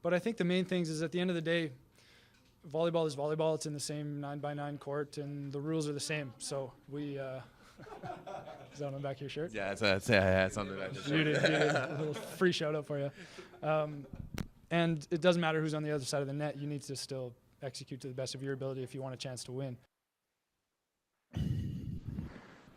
But I think the main things is at the end of the day, volleyball is volleyball. It's in the same 9x9 court, and the rules are the same. So we. Is that on the back of your shirt? Yeah, it's on the back of the shirt. You did. A little free shout out for you. And it doesn't matter who's on the other side of the net. You need to still execute to the best of your ability if you want a chance to win.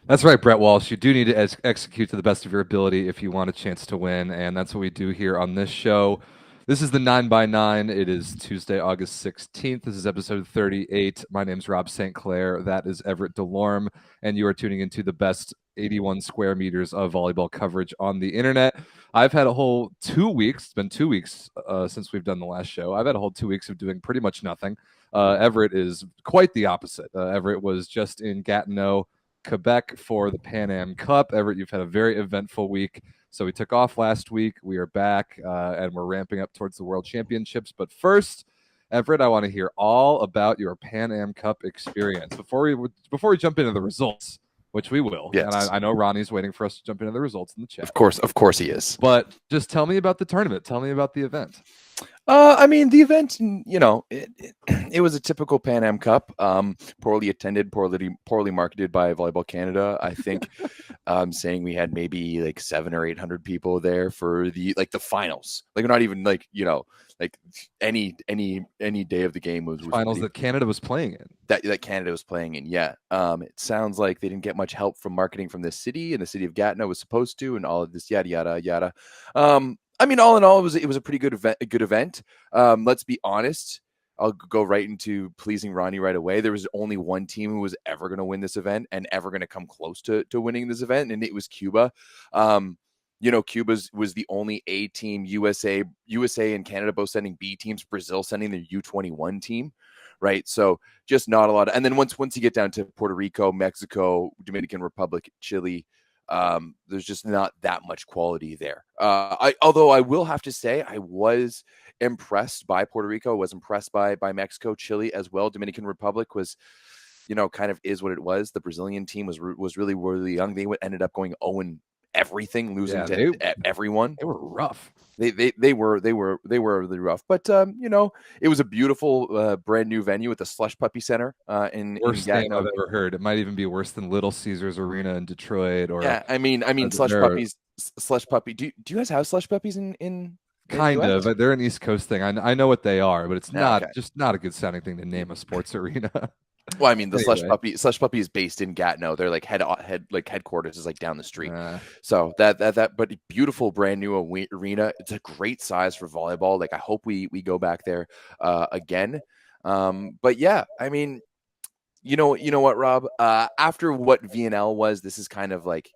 That's right, Brett Walsh. You do need to execute to the best of your ability if you want a chance to win, and that's what we do here on this show. This is the 9x9. It is Tuesday, August 16th. This is episode 38. My name's Rob St. Clair. That is Everett DeLorme, and you are tuning into the best 81 square meters of volleyball coverage on the internet. I've had a whole 2 weeks. It's been 2 weeks since we've done the last show. I've had a whole 2 weeks of doing pretty much nothing. Everett is quite the opposite. Everett was just in Gatineau, Quebec for the Pan Am Cup. Everett, you've had a very eventful week. So we took off last week. We are back, and we're ramping up towards the World Championships. But first, Everett, I want to hear all about your Pan Am Cup experience. Before we jump into the results, which we will, yes. And I know Ronnie's waiting for us to jump into the results in the chat. Of course he is. But just tell me about the tournament. Tell me about the event. I mean, the event, it was a typical Pan Am Cup, poorly attended, poorly marketed by Volleyball Canada. I think saying we had maybe like 700 or 800 people there for the finals. Like not even like any day of the game was finals that Canada was playing in. That Canada was playing in. Yeah. It sounds like they didn't get much help from marketing from this city, and the city of Gatineau was supposed to, and all of this yada yada yada. I mean, all in all, it was a pretty good event. Let's be honest. I'll go right into pleasing Ronnie right away. There was only one team who was ever going to win this event and ever going to come close to winning this event, and it was Cuba. Cuba was the only A team. USA and Canada both sending B teams. Brazil sending their U21 team. Right. So just not a lot. And then once you get down to Puerto Rico, Mexico, Dominican Republic, Chile, there's just not that much quality there. Although I will have to say I was impressed by Puerto Rico, was impressed by Mexico, Chile as well. Dominican Republic was, kind of is what it was. The Brazilian team was really, really young. They ended up going 0 everything, losing to everyone. They were rough. They were really rough, but it was a beautiful brand new venue at the Slush Puppy Center in name I've ever heard. It might even be worse than Little Caesars Arena in Detroit. Or I mean Slush Puppy. Do you guys have Slush Puppies in kind of? They're an East Coast thing. I know what they are, but it's just not a good sounding thing to name a sports arena. Well, I mean, the Slush Puppy is based in Gatineau. They're like headquarters is like down the street. So but beautiful brand new arena. It's a great size for volleyball. Like I hope we go back there again. But yeah, I mean, you know what, Rob? After what VNL was, this is kind of like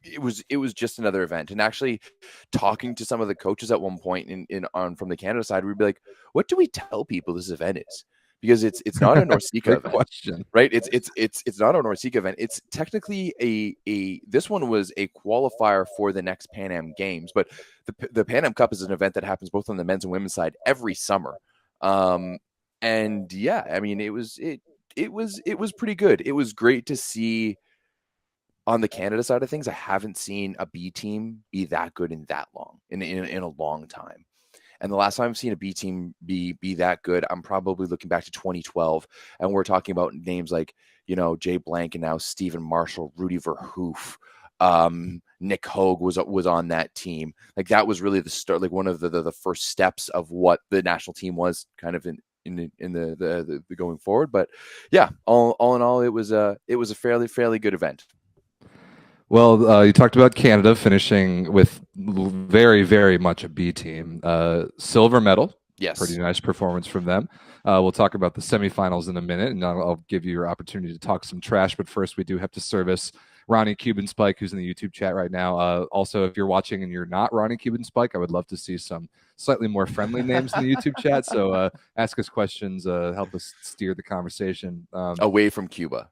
it was just another event. And actually, talking to some of the coaches at one point from the Canada side, we'd be like, what do we tell people this event is? Because it's not a NORCECA event, question, right? It's not a NORCECA event. It's technically this one was a qualifier for the next Pan Am Games, but the Pan Am Cup is an event that happens both on the men's and women's side every summer. And yeah, I mean, it was pretty good. It was great to see. On the Canada side of things, I haven't seen a B team be that good in a long time. And the last time I've seen a B team be that good, I'm probably looking back to 2012. And we're talking about names like, Jay Blank and now Stephen Marshall, Rudy Verhoof, Nick Hogue was on that team. Like that was really the start, like one of the first steps of what the national team was kind of in the going forward. But yeah, all in all, it was a fairly good event. Well, you talked about Canada finishing with very, very much a B team. Silver medal. Yes. Pretty nice performance from them. We'll talk about the semifinals in a minute, and I'll give you your opportunity to talk some trash. But first, we do have to service Ronnie Cuban Spike, who's in the YouTube chat right now. Also, if you're watching and you're not Ronnie Cuban Spike, I would love to see some slightly more friendly names in the YouTube chat. So ask us questions, help us steer the conversation. Away from Cuba.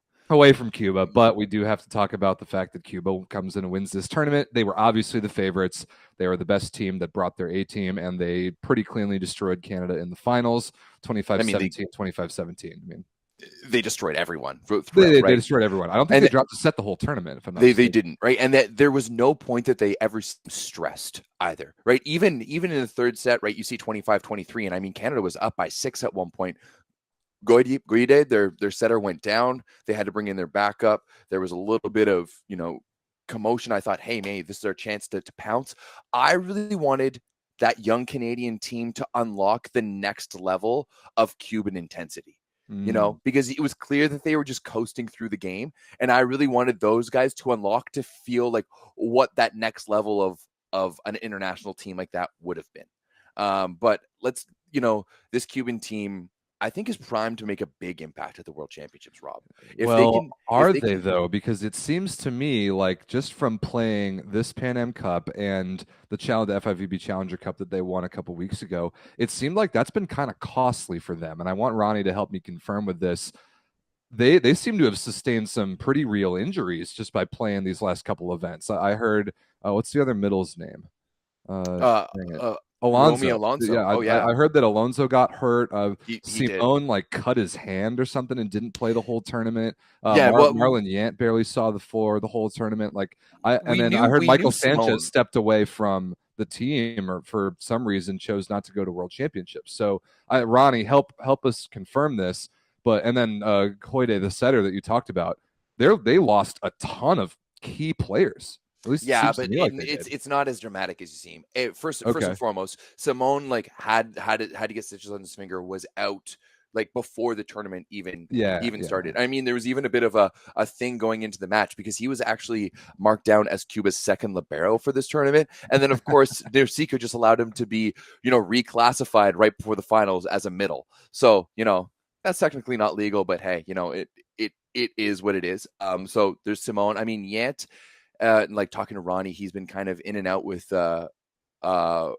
But we do have to talk about the fact that Cuba comes in and wins this tournament. They were obviously the favorites. They were the best team that brought their A team, and they pretty cleanly destroyed Canada in the finals, 25-17, 25-17. I mean, they destroyed everyone throughout, They right? destroyed everyone. I don't think they dropped a set the whole tournament. If I'm not they mistaken. didn't, right? And that there was no point that they ever stressed either, right? Even in the third set, right? You see 25-23, and I mean Canada was up by 6 at one point. Guide, their setter went down. They had to bring in their backup. There was a little bit of commotion. I thought, hey, maybe this is our chance to pounce. I really wanted that young Canadian team to unlock the next level of Cuban intensity. Because it was clear that they were just coasting through the game. And I really wanted those guys to unlock, to feel like what that next level of an international team like that would have been. But this Cuban team, I think, is primed to make a big impact at the World Championships, Rob. Are they though? Because it seems to me like just from playing this Pan Am Cup and the FIVB Challenger Cup that they won a couple weeks ago, it seemed like that's been kind of costly for them. And I want Ronnie to help me confirm with this. They seem to have sustained some pretty real injuries just by playing these last couple events. I heard, what's the other middle's name? Alonso. Yeah, I heard that Alonso got hurt. Simone cut his hand or something and didn't play the whole tournament. Marlon Yant barely saw the floor the whole tournament. I heard Michael Sanchez stepped away from the team, or for some reason chose not to go to World Championships. So, Ronnie, help us confirm this. And then Koide, the setter that you talked about, they lost a ton of key players. At least but it's not as dramatic as you seem. First and foremost, Simone had to get stitches on his finger, was out before the tournament even started. I mean, there was even a bit of a thing going into the match because he was actually marked down as Cuba's second libero for this tournament, and then of course Nersica just allowed him to be reclassified right before the finals as a middle. So that's technically not legal, but hey, it is what it is. So there's Simone. I mean, Yant. Talking to Ronnie, he's been kind of in and out with, in and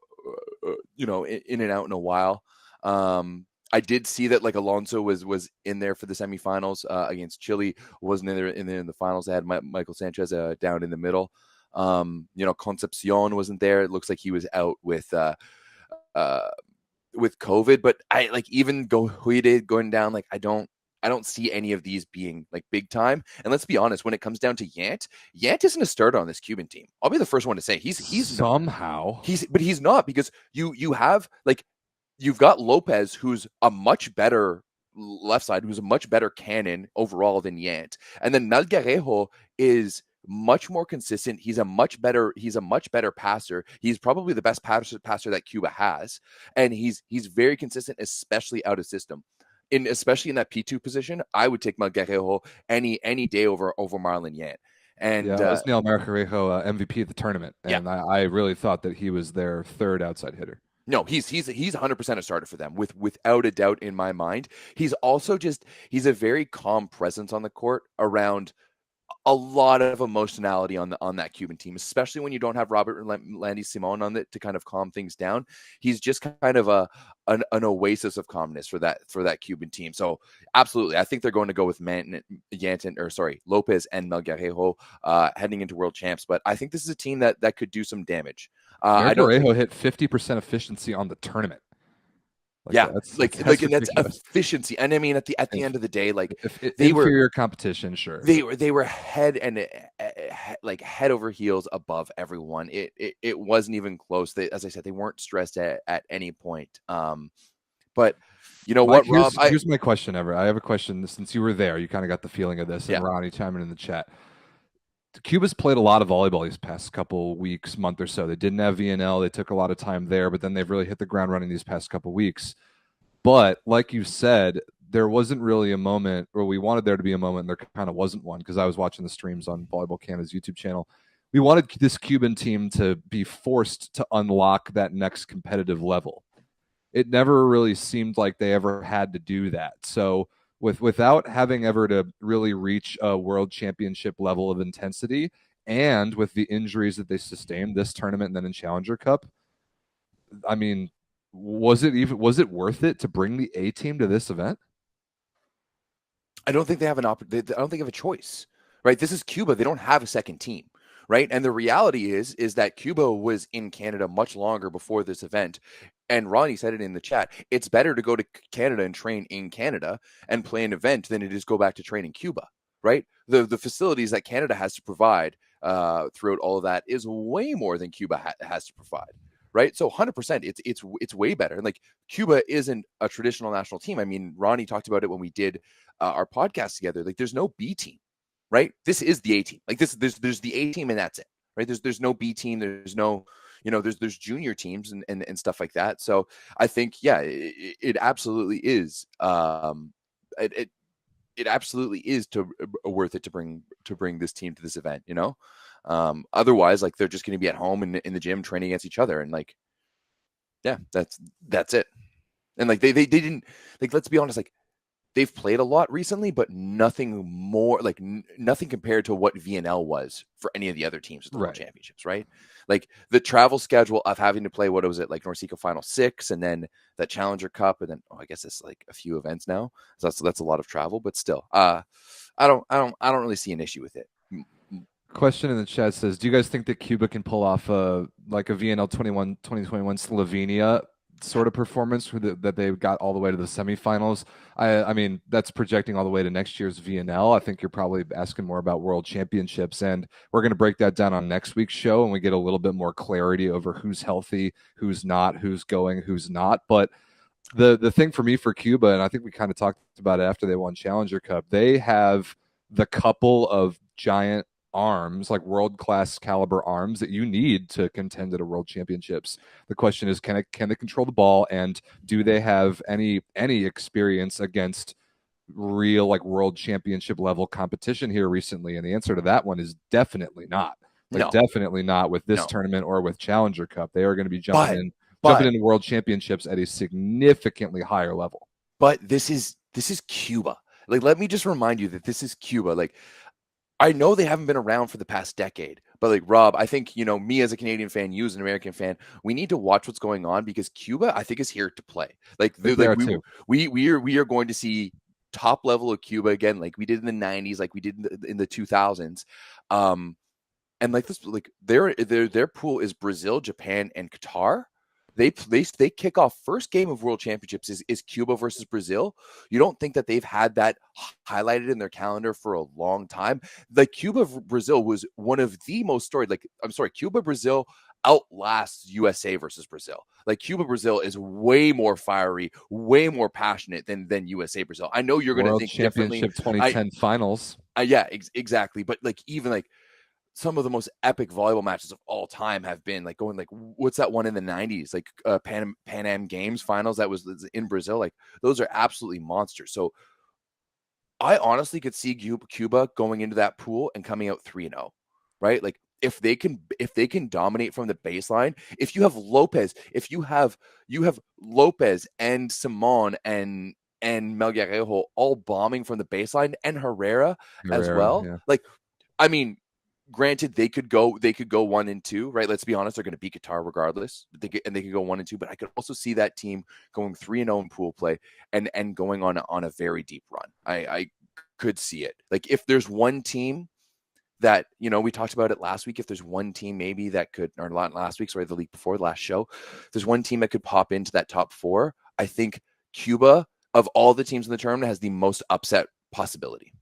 out in a while. I did see that Alonso was in there for the semifinals against Chile. Wasn't in there in the finals. They had Michael Sanchez down in the middle. Concepcion wasn't there. It looks like he was out with COVID. But even going down. I don't see any of these being big time. And let's be honest, when it comes down to Yant isn't a starter on this Cuban team. I'll be the first one to say he's somehow but he's not, because you have you've got Lopez, who's a much better left side, who's a much better cannon overall than Yant. And then Melgarejo is much more consistent. He's a much better passer. He's probably the best passer that Cuba has. And he's very consistent, especially out of system. Especially in that P2 position, I would take Melgarejo any day over Marlon Yant. And Osniel Melgarejo MVP of the tournament, and I really thought that he was their third outside hitter. No, he's 100% a starter for them, without a doubt in my mind. He's also he's a very calm presence on the court around a lot of emotionality on that Cuban team, especially when you don't have Robert Landy Simon on it to kind of calm things down. He's just kind of an oasis of calmness for that Cuban team. So absolutely, I think they're going to go with Lopez and Melgarejo heading into World Champs. But I think this is a team that could do some damage. Melgarejo hit 50% efficiency on the tournament. That's efficiency. And I mean, at the end of the day, they were inferior competition. Sure, they were head over heels above everyone. It wasn't even close. As I said, they weren't stressed at any point. But you know Mike, what, Rob? Here's my question, Everett. I have a question. Since you were there, you kind of got the feeling of this. And Ronnie chiming in the chat. Cuba's played a lot of volleyball these past couple weeks, month or so. They didn't have VNL. They took a lot of time there, but then they've really hit the ground running these past couple weeks. But like you said, there wasn't really a moment, or we wanted there to be a moment, and there kind of wasn't one, because I was watching the streams on Volleyball Canada's YouTube channel. We wanted this Cuban team to be forced to unlock that next competitive level. It never really seemed like they ever had to do that. So without having ever to really reach a world championship level of intensity, and with the injuries that they sustained this tournament and then in Challenger Cup, I mean, was it worth it to bring the A team to this event? I don't think they have I don't think they have a choice, right? This is Cuba. They don't have a second team, right? And the reality is that Cuba was in Canada much longer before this event. And Ronnie said it in the chat. It's better to go to Canada and train in Canada and play an event than it is go back to train in Cuba, right? The facilities that Canada has to provide throughout all of that is way more than Cuba has to provide, right? So 100%, it's way better. And like Cuba isn't a traditional national team. I mean, Ronnie talked about it when we did our podcast together. Like, there's no B team, right? This is the A team. Like there's the A team and that's it, right? There's no B team. There's no, there's junior teams and stuff like that. So I think, yeah, it absolutely is. It absolutely is worth it to bring this team to this event. Otherwise, like, they're just going to be at home in the gym training against each other, and like, yeah, that's it. And like they didn't, like, let's be honest, like, they've played a lot recently, but nothing more, like nothing compared to what VNL was for any of the other teams at the World Championships, right? Like the travel schedule of having to play, what was it, like Norseca Final 6, and then that Challenger Cup, and then I guess it's like a few events now. So that's a lot of travel, but still, I don't really see an issue with it. Question in the chat says, do you guys think that Cuba can pull off like a VNL 2021 Slovenia sort of performance that they got all the way to the semifinals? I mean, that's projecting all the way to next year's VNL. I think you're probably asking more about World Championships, and we're going to break that down on next week's show, and we get a little bit more clarity over who's healthy, who's not, who's going, who's not. But the thing for me for Cuba, and I think we kind of talked about it after they won Challenger Cup, they have the couple of giant arms, like world-class caliber arms that you need to contend at a World Championships. The question is, can they control the ball, and do they have any experience against real, like, World Championship level competition here recently? And the answer to that one is definitely not. Definitely not with this tournament or with Challenger Cup. They are going to be jumping into World Championships at a significantly higher level. But this is Cuba. Like, let me just remind you that this is Cuba. Like, I know they haven't been around for the past decade, but like, Rob, I think, me as a Canadian fan, you as an American fan, we need to watch what's going on, because Cuba, I think, is here to play. Like, we are going to see top level of Cuba again, like we did in the 90s, like we did in the 2000s. And like this, like their pool is Brazil, Japan, and Qatar. They kick off first game of World Championships is Cuba versus Brazil. You don't think that they've had that highlighted in their calendar for a long time? Like, Cuba Brazil was one of the most storied. Like, I'm sorry, Cuba Brazil outlasts USA versus Brazil. Like, Cuba Brazil is way more fiery, way more passionate than USA Brazil. I know you're going to think differently. World Championship 2010 finals. Yeah, exactly. But like, even like, some of the most epic volleyball matches of all time have been like going, like, what's that one in the 90s? Like Pan Am Games finals that was in Brazil. Like, those are absolutely monsters. So I honestly could see Cuba going into that pool and coming out 3-0, right? Like, if they can dominate from the baseline, if you have Lopez, you have Lopez and Simon and Melgarejo all bombing from the baseline, and Herrera as well. Yeah. Like, I mean, granted, they could go 1-2, right? Let's be honest, they're going to beat Qatar regardless. They could go 1-2, but I could also see that team going 3-0 in pool play and going on a very deep run. I could see it. Like, if there's one team that, we talked about it last week, if there's one team maybe that could, or not last week, sorry, the week before, the last show, if there's one team that could pop into that top 4, I think Cuba, of all the teams in the tournament, has the most upset possibility.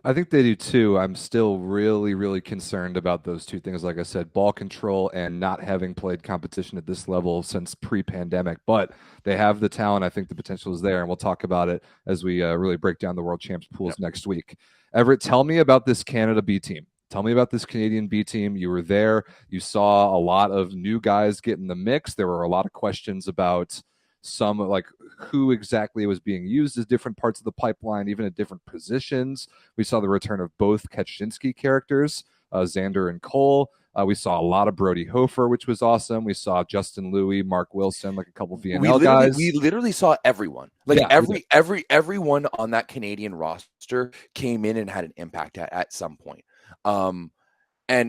I think they do too. I'm still really, really concerned about those two things. Like I said, ball control and not having played competition at this level since pre-pandemic. But they have the talent. I think the potential is there, and we'll talk about it as we really break down the World Champs pools next week. Everett, tell me about this Canada B team. Tell me about this Canadian B team. You were there. You saw a lot of new guys get in the mix. There were a lot of questions about some, like, who exactly was being used as different parts of the pipeline, even at different positions. We saw the return of both Kaczynski characters, Xander and Cole. We saw a lot of Brody Hofer, which was awesome. We saw Justin Louis, Mark Wilson, like a couple VNL guys. We literally saw everyone. Like, everyone on that Canadian roster came in and had an impact at some point. And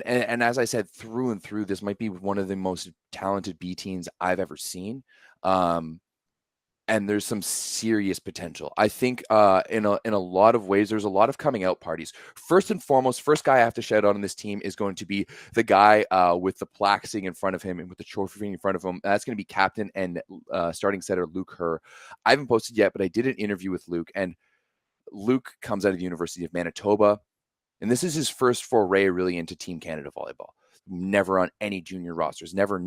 as I said, through and through, this might be one of the most talented B teams I've ever seen. And and there's some serious potential. I think in a lot of ways, there's a lot of coming out parties. First and foremost, first guy I have to shout out on this team is going to be the guy with the plaque sitting in front of him and with the trophy in front of him. That's going to be captain and starting setter Luke Herr. I haven't posted yet, but I did an interview with Luke, and Luke comes out of the University of Manitoba, and this is his first foray really into Team Canada volleyball. Never on any junior rosters, never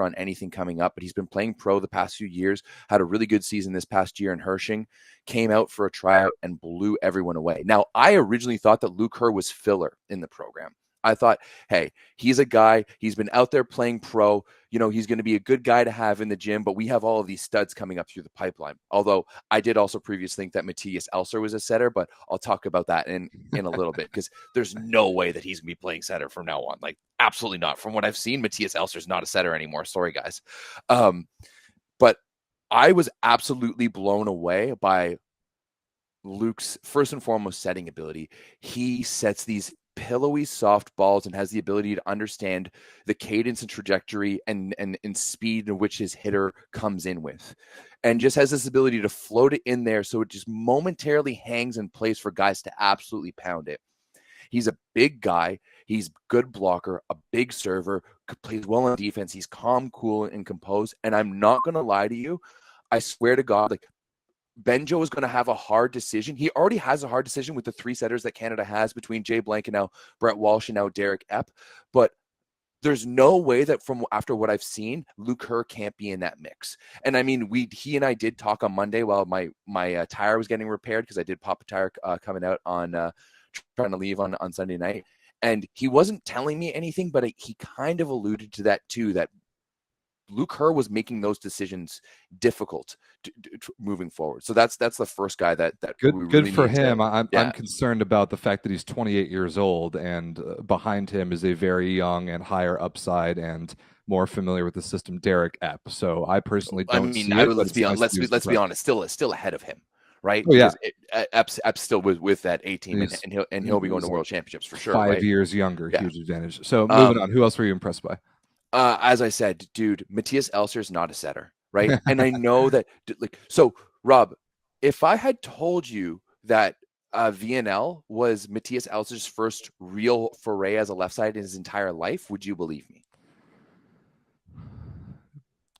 on anything coming up, but he's been playing pro the past few years, had a really good season this past year in Hershing, came out for a tryout and blew everyone away. Now, I originally thought that Luke Herr was filler in the program. I thought, hey, he's a guy, he's been out there playing pro, he's going to be a good guy to have in the gym, but we have all of these studs coming up through the pipeline. Although I did also previously think that Matthias Elser was a setter, but I'll talk about that in a little bit, because there's no way that he's going to be playing setter from now on. Like, absolutely not. From what I've seen, Matthias Elser's not a setter anymore. Sorry, guys. But I was absolutely blown away by Luke's first and foremost setting ability. He sets these pillowy soft balls and has the ability to understand the cadence and trajectory and speed in which his hitter comes in with, and just has this ability to float it in there so it just momentarily hangs in place for guys to absolutely pound it. He's a big guy, he's good blocker, a big server, plays well on defense, he's calm, cool, and composed. And I'm not going to lie to you, I swear to God, like, Benjo is going to have a hard decision. He already has a hard decision with the three setters that Canada has between Jay Blank and now Brett Walsh and now Derek Epp. But there's no way that from after what I've seen, Luke Herr can't be in that mix. And I mean, he and I did talk on Monday while my tire was getting repaired, because I did pop a tire coming out on trying to leave on Sunday night. And he wasn't telling me anything, but he kind of alluded to that too, that Luke Herr was making those decisions difficult moving forward. So that's the first guy that good we really for need him. To, I'm concerned about the fact that he's 28 years old, and behind him is a very young and higher upside and more familiar with the system, Derek Epp. So I personally don't see it. Let's be honest, still ahead of him, right? Oh, yeah. Epp's still with that A team, and he'll be going to World Championships for sure. 5 years younger, huge advantage. So moving on, who else were you impressed by? As I said, dude, Matthias Elser is not a setter, right? And I know that, so Rob, if I had told you that VNL was Matthias Elser's first real foray as a left side in his entire life, would you believe me?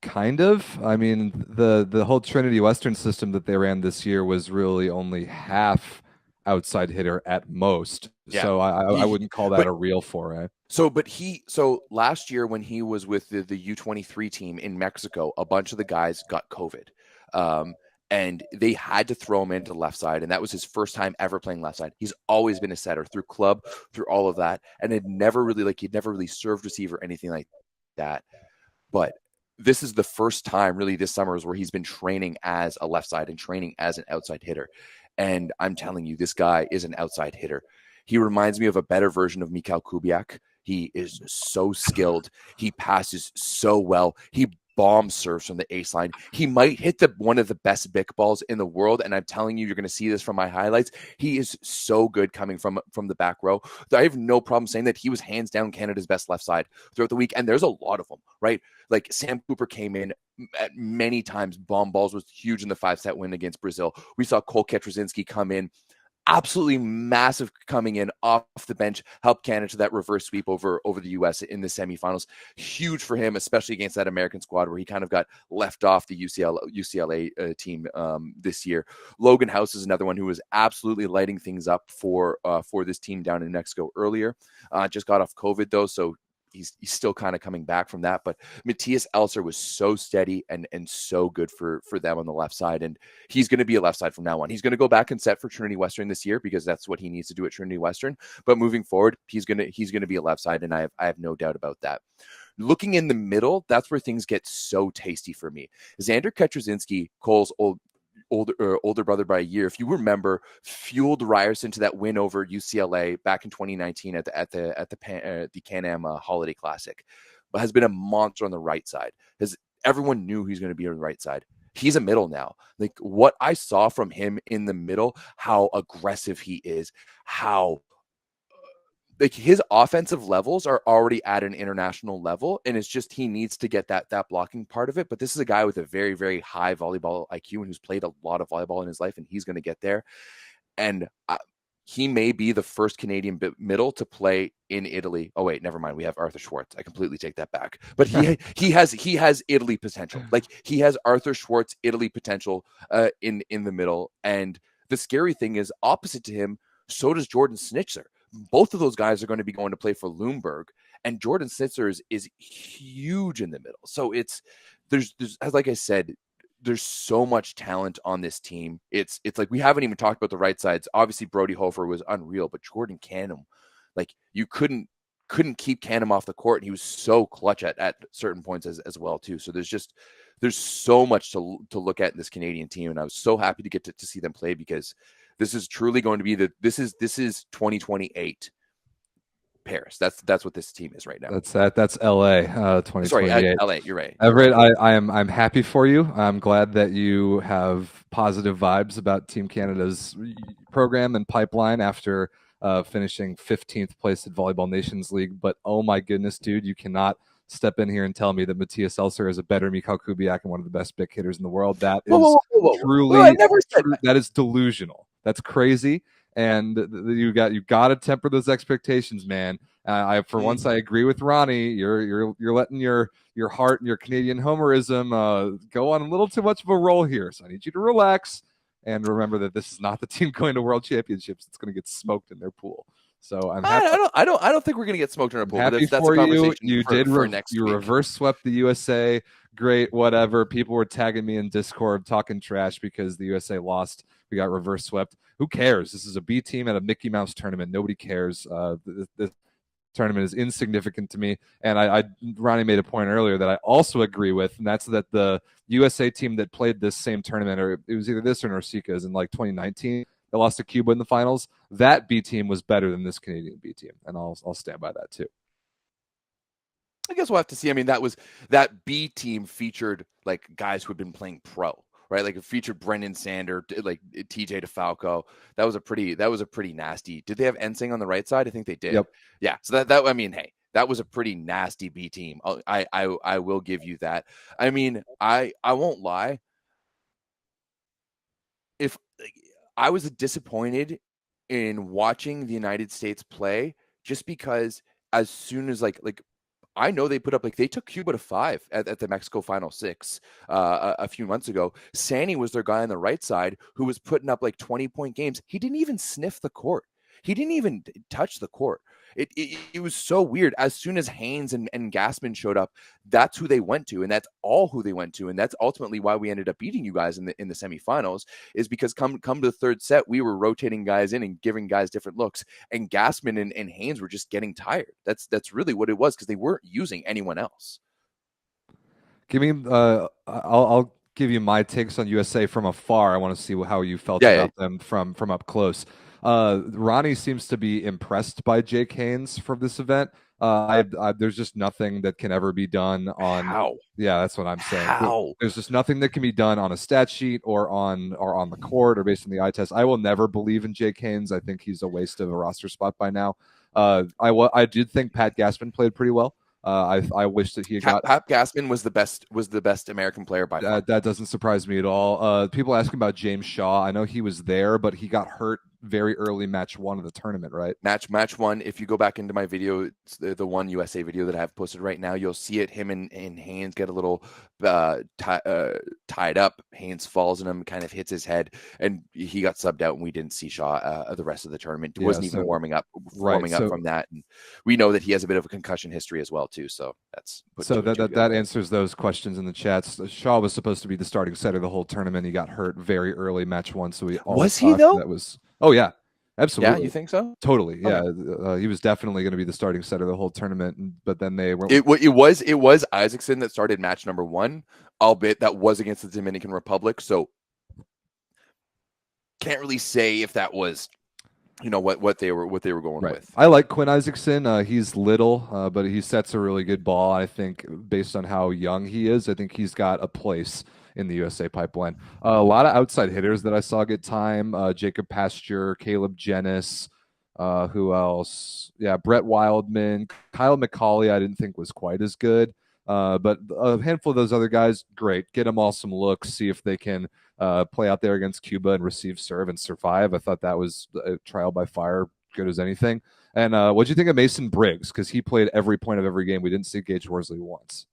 Kind of. I mean, the whole Trinity Western system that they ran this year was really only half outside hitter at most. Yeah. So I wouldn't call that a real foray. So last year when he was with the U23 team in Mexico, a bunch of the guys got COVID. And they had to throw him into the left side. And that was his first time ever playing left side. He's always been a setter through club, through all of that. And he'd never really served receiver or anything like that. But this is the first time really this summer is where he's been training as a left side and training as an outside hitter. And I'm telling you, this guy is an outside hitter. He reminds me of a better version of Mikhail Kubiak. He is so skilled. He passes so well. He bomb serves from the ace line. He might hit one of the best Bic balls in the world. And I'm telling you, you're going to see this from my highlights. He is so good coming from the back row. I have no problem saying that he was hands down Canada's best left side throughout the week. And there's a lot of them, right? Like Sam Cooper came in at many times. Bomb balls was huge in the 5-set win against Brazil. We saw Cole Ketrazinski come in. Absolutely massive coming in off the bench, help Canada to that reverse sweep over the U.S. in the semifinals. Huge for him, especially against that American squad where he kind of got left off the UCLA team this year. Logan House is another one who was absolutely lighting things up for this team down in Mexico earlier. Just got off COVID though, so he's still kind of coming back from that. But Matthias Elser was so steady and so good for them on the left side. And he's going to be a left side from now on. He's going to go back and set for Trinity Western this year because that's what he needs to do at Trinity Western. But moving forward, he's going to be a left side. And I have no doubt about that. Looking in the middle, that's where things get so tasty for me. Xander Ketrazinski, Cole's older brother by a year, if you remember, fueled Ryerson to that win over UCLA back in 2019 at the Can-Am Holiday Classic, but has been a monster on the right side. Everyone knew he's going to be on the right side. He's a middle now. Like what I saw from him in the middle, how aggressive he is, how like his offensive levels are already at an international level, and it's just he needs to get that blocking part of it. But this is a guy with a very, very high volleyball IQ and who's played a lot of volleyball in his life, and he's going to get there. And he may be the first Canadian middle to play in Italy. Oh wait, never mind. We have Arthur Schwartz. I completely take that back. But he has Italy potential. Like he has Arthur Schwartz Italy potential in the middle. And the scary thing is, opposite to him, so does Jordan Snitzer. Both of those guys are going to be going to play for Lumberg, and Jordan Snitzer is huge in the middle. So there's like I said, there's so much talent on this team. It's like we haven't even talked about the right sides. Obviously, Brody Hofer was unreal, but Jordan Canham, like you couldn't keep Canham off the court, and he was so clutch at certain points as well too. So there's so much to look at in this Canadian team, and I was so happy to get to see them play, because this is truly going to be this is 2028 Paris. That's what this team is right now. That's LA 2028. Sorry, LA. You're right. Everett, I'm happy for you. I'm glad that you have positive vibes about Team Canada's program and pipeline after finishing 15th place at Volleyball Nations League. But oh my goodness, dude, you cannot step in here and tell me that Matthias Elser is a better Mikhail Kubiak and one of the best big hitters in the world. That is truly I never said that. That is delusional. That's crazy. And you got to temper those expectations, man. For once, I agree with Ronnie. You're letting your heart and your Canadian homerism go on a little too much of a roll here. So I need you to relax and remember that this is not the team going to World Championships. It's going to get smoked in their pool. So I'm happy. I don't think we're going to get smoked in our pool. Happy that's for a conversation you. You reverse swept the USA. Great, whatever. People were tagging me in Discord talking trash because the USA lost. We got reverse swept. Who cares? This is a B team at a Mickey Mouse tournament. Nobody cares. The tournament is insignificant to me. And Ronnie made a point earlier that I also agree with, and that's that the USA team that played this same tournament, or it was either this or Norsica's in like 2019, that lost to Cuba in the finals. That B team was better than this Canadian B team, and I'll stand by that too. I guess we'll have to see. I mean, that B team featured like guys who had been playing pro, right? Like it featured Brendan Sander, like TJ DeFalco. That was a pretty nasty. Did they have Ensing on the right side? I think they did. Yep. Yeah. So that I mean, hey, that was a pretty nasty B team. I will give you that. I mean, I won't lie. If I was disappointed in watching the United States play, just because as soon as like I know they put up, like they took Cuba to 5 at the Mexico Final 6 a few months ago. Sani was their guy on the right side who was putting up like 20-point games. He didn't even sniff the court. He didn't even touch the court. It was so weird. As soon as Haynes and Gassman showed up, that's who they went to, and that's all who they went to, and that's ultimately why we ended up beating you guys in the semifinals. Is because come to the third set, we were rotating guys in and giving guys different looks, and Gassman and Haynes were just getting tired. That's really what it was, because they weren't using anyone else. Give me, I'll give you my takes on USA from afar. I want to see how you felt about them from up close. Ronnie seems to be impressed by Jake Haynes from this event. There's just nothing that can ever be done on. How? Yeah, that's what I'm saying. How? There's just nothing that can be done on a stat sheet or on the court or based on the eye test. I will never believe in Jake Haynes. I think he's a waste of a roster spot by now. I did think Pat Gaspin played pretty well. I wish that he had got. Pat Gaspin was the best American player by far. That doesn't surprise me at all. People asking about James Shaw. I know he was there, but he got hurt very early match 1 of the tournament, right? Match 1. If you go back into my video, it's the one USA video that I have posted right now, you'll see it. Him and Haynes get a little tied up. Haynes falls on him, kind of hits his head, and he got subbed out, and we didn't see Shaw the rest of the tournament. He wasn't even warming up from that. And we know that he has a bit of a concussion history as well too. So that answers those questions in the chats. Shaw was supposed to be the starting setter the whole tournament. He got hurt very early match 1. So was he though? That was. Oh yeah, absolutely. Yeah, you think so? Totally. Yeah, okay. He was definitely going to be the starting setter the whole tournament. But then they were. It was Isaacson that started match number 1, albeit that was against the Dominican Republic. So can't really say if that was, what they were going with. I like Quinn Isaacson. He's little, but he sets a really good ball. I think based on how young he is, I think he's got a place in the USA pipeline. A lot of outside hitters that I saw get time. Jacob Pasture, Caleb Jenis, Who else? Yeah, Brett Wildman, Kyle McCauley. I didn't think was quite as good, but a handful of those other guys, great. Get them all some looks, see if they can play out there against Cuba and receive serve and survive. I thought that was a trial by fire, good as anything. And what do you think of Mason Briggs? Because he played every point of every game. We didn't see Gage Worsley once.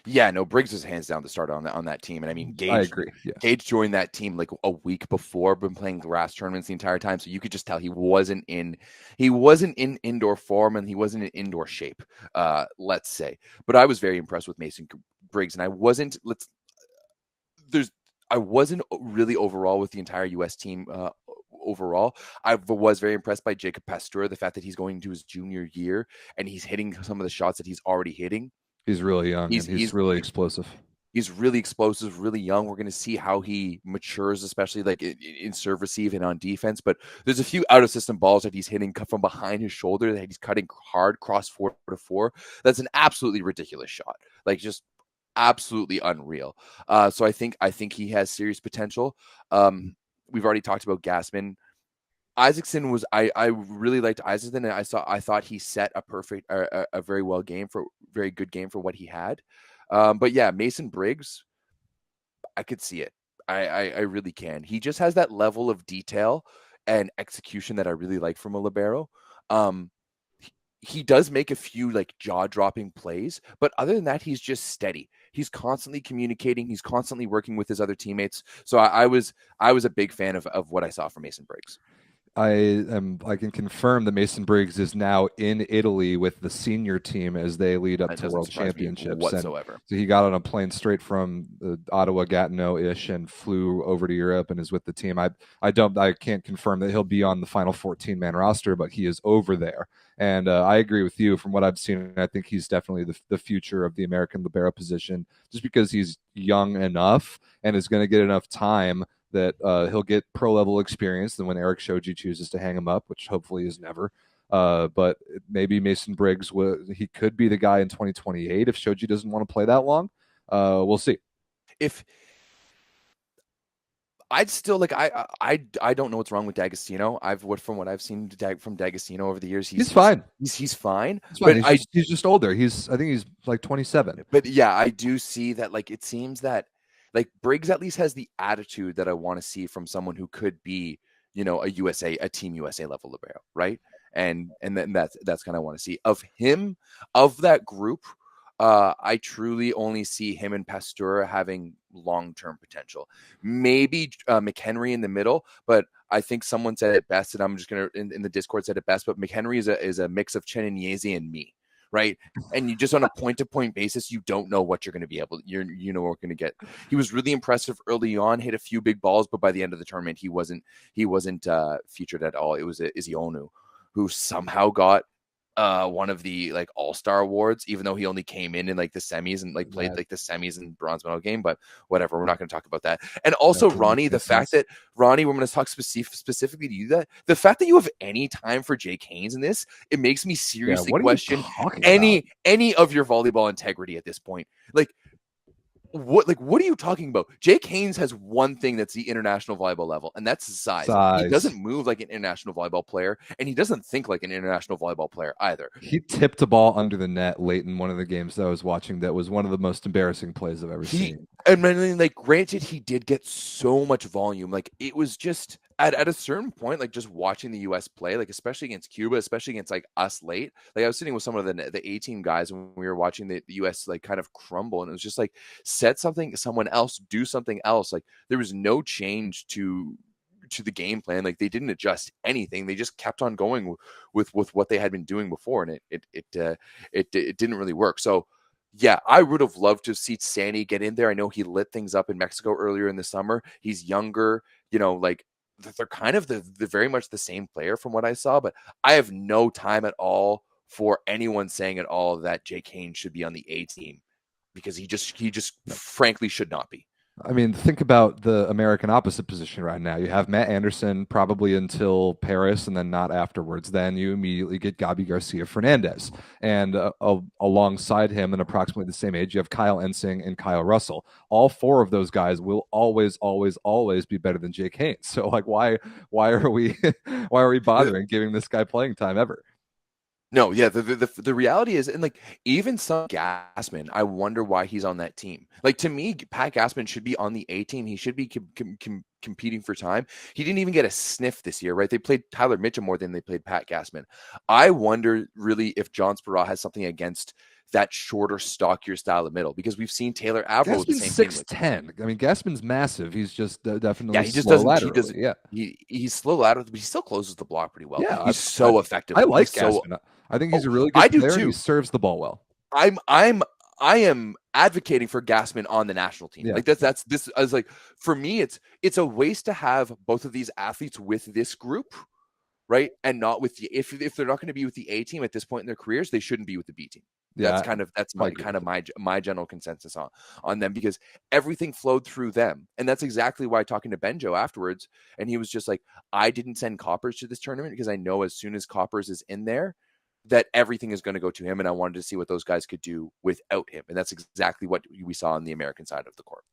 Yeah, no, Briggs is hands down the starter on that team. And I mean, I agree. Yeah. Gage joined that team like a week before, been playing grass tournaments the entire time. So you could just tell he wasn't in indoor form and he wasn't in indoor shape, let's say. But I was very impressed with Mason Briggs, and I wasn't really overall with the entire US team overall. I was very impressed by Jacob Pasteur, the fact that he's going into his junior year and he's hitting some of the shots that he's already hitting. He's really young. He's really explosive. He's really explosive, really young. We're going to see how he matures, especially like in serve receive and on defense. But there's a few out of system balls that he's hitting from behind his shoulder that he's cutting hard cross 4-4. That's an absolutely ridiculous shot. Like just absolutely unreal. So I think he has serious potential. We've already talked about Gassman. Isaacson was I really liked Isaacson, and I thought he set a very good game for what he had. But yeah, Mason Briggs, I could see it. I really can. He just has that level of detail and execution that I really like from a libero. He does make a few like jaw-dropping plays, but other than that, he's just steady. He's constantly communicating. He's constantly working with his other teammates. So I was a big fan of what I saw from Mason Briggs. I can confirm that Mason Briggs is now in Italy with the senior team as they lead up to World Championships whatsoever. So he got on a plane straight from Ottawa, Gatineau-ish, and flew over to Europe and is with the team. I can't confirm that he'll be on the final 14-man roster, but he is over there. And I agree with you. From what I've seen, I think he's definitely the future of the American libero position, just because he's young enough and is going to get enough time that he'll get pro-level experience than when Eric Shoji chooses to hang him up, which hopefully is never. But maybe Mason Briggs, he could be the guy in 2028 if Shoji doesn't want to play that long. We'll see. If I'd still like I don't know what's wrong with D'Agostino. From what I've seen from D'Agostino over the years, he's fine. He's fine. But he's just older. I think he's like 27. But yeah, I do see that. Like it seems that like Briggs at least has the attitude that I want to see from someone who could be, a Team USA level libero, right? And then that's kind of want to see of him, of that group. I truly only see him and Pasteur having long-term potential. Maybe McHenry in the middle, but I think someone said it best, and I'm just gonna in the Discord said it best. But McHenry is a mix of Chen Inyezi and me. Right. And you just on a point-to-point basis, you don't know what you're going to be able to, what you're going to get. He was really impressive early on, hit a few big balls, but by the end of the tournament, he wasn't featured at all. It was Izzy Onu, who somehow got one of the like all-star awards, even though he only came in like the semis and like played like the semis and bronze medal game, but whatever, we're not going to talk about that. And also Ronnie, the fact that Ronnie, we're going to talk specifically to you, that the fact that you have any time for Jake Haynes in this, it makes me seriously question any of your volleyball integrity at this point. What are you talking about? Jake Haynes has one thing that's the international volleyball level, and that's his size. He doesn't move like an international volleyball player, and he doesn't think like an international volleyball player either. He tipped a ball under the net late in one of the games that I was watching. That was one of the most embarrassing plays I've ever seen. And like, granted, he did get so much volume. Like, it was just at a certain point, like just watching the US play, like especially against Cuba, especially against like us late. Like I was sitting with some of the A team guys when we were watching the US like kind of crumble, and it was just like someone else do something else. Like there was no change to the game plan. Like they didn't adjust anything. They just kept on going with what they had been doing before, and it didn't really work. So yeah, I would have loved to see Sandy get in there. I know he lit things up in Mexico earlier in the summer. He's younger, like they're kind of the very much the same player from what I saw, but I have no time at all for anyone saying at all that Jake Haynes should be on the A team, because he just frankly should not be. I mean, think about the American opposite position right now. You have Matt Anderson probably until Paris and then not afterwards. Then you immediately get Gabi Garcia Fernandez. And alongside him, and approximately the same age, you have Kyle Ensing and Kyle Russell. All four of those guys will always, always, always be better than Jake Haynes. So, like, why are we why are we bothering giving this guy playing time ever? No, yeah, the reality is, and like even some Gassman, I wonder why he's on that team. Like to me, Pat Gassman should be on the A team. He should be competing for time. He didn't even get a sniff this year, right? They played Tyler Mitchell more than they played Pat Gassman. I wonder really if John Speraw has something against that shorter, stockier style of middle, because we've seen Taylor Averill the same thing. 6'10". I mean, Gassman's massive. He's just definitely yeah. He just slow doesn't. laterally. He doesn't. Yeah, he's slow laterally, but he still closes the block pretty well. Yeah, he's so effective. I like He's so, Gassman. I think he's a really I good do player. too. And he serves the ball well. I am advocating for Gassman on the national team. Yeah. Like that's this. I was like, for me, it's a waste to have both of these athletes with this group, right? And not with the if they're not going to be with the A team at this point in their careers, they shouldn't be with the B team. Yeah, That's my general consensus on them, because everything flowed through them. And that's exactly why, talking to Benjo afterwards, and he was just like, I didn't send Coppers to this tournament because I know as soon as Coppers is in there, that everything is going to go to him. And I wanted to see what those guys could do without him. And that's exactly what we saw on the American side of the court.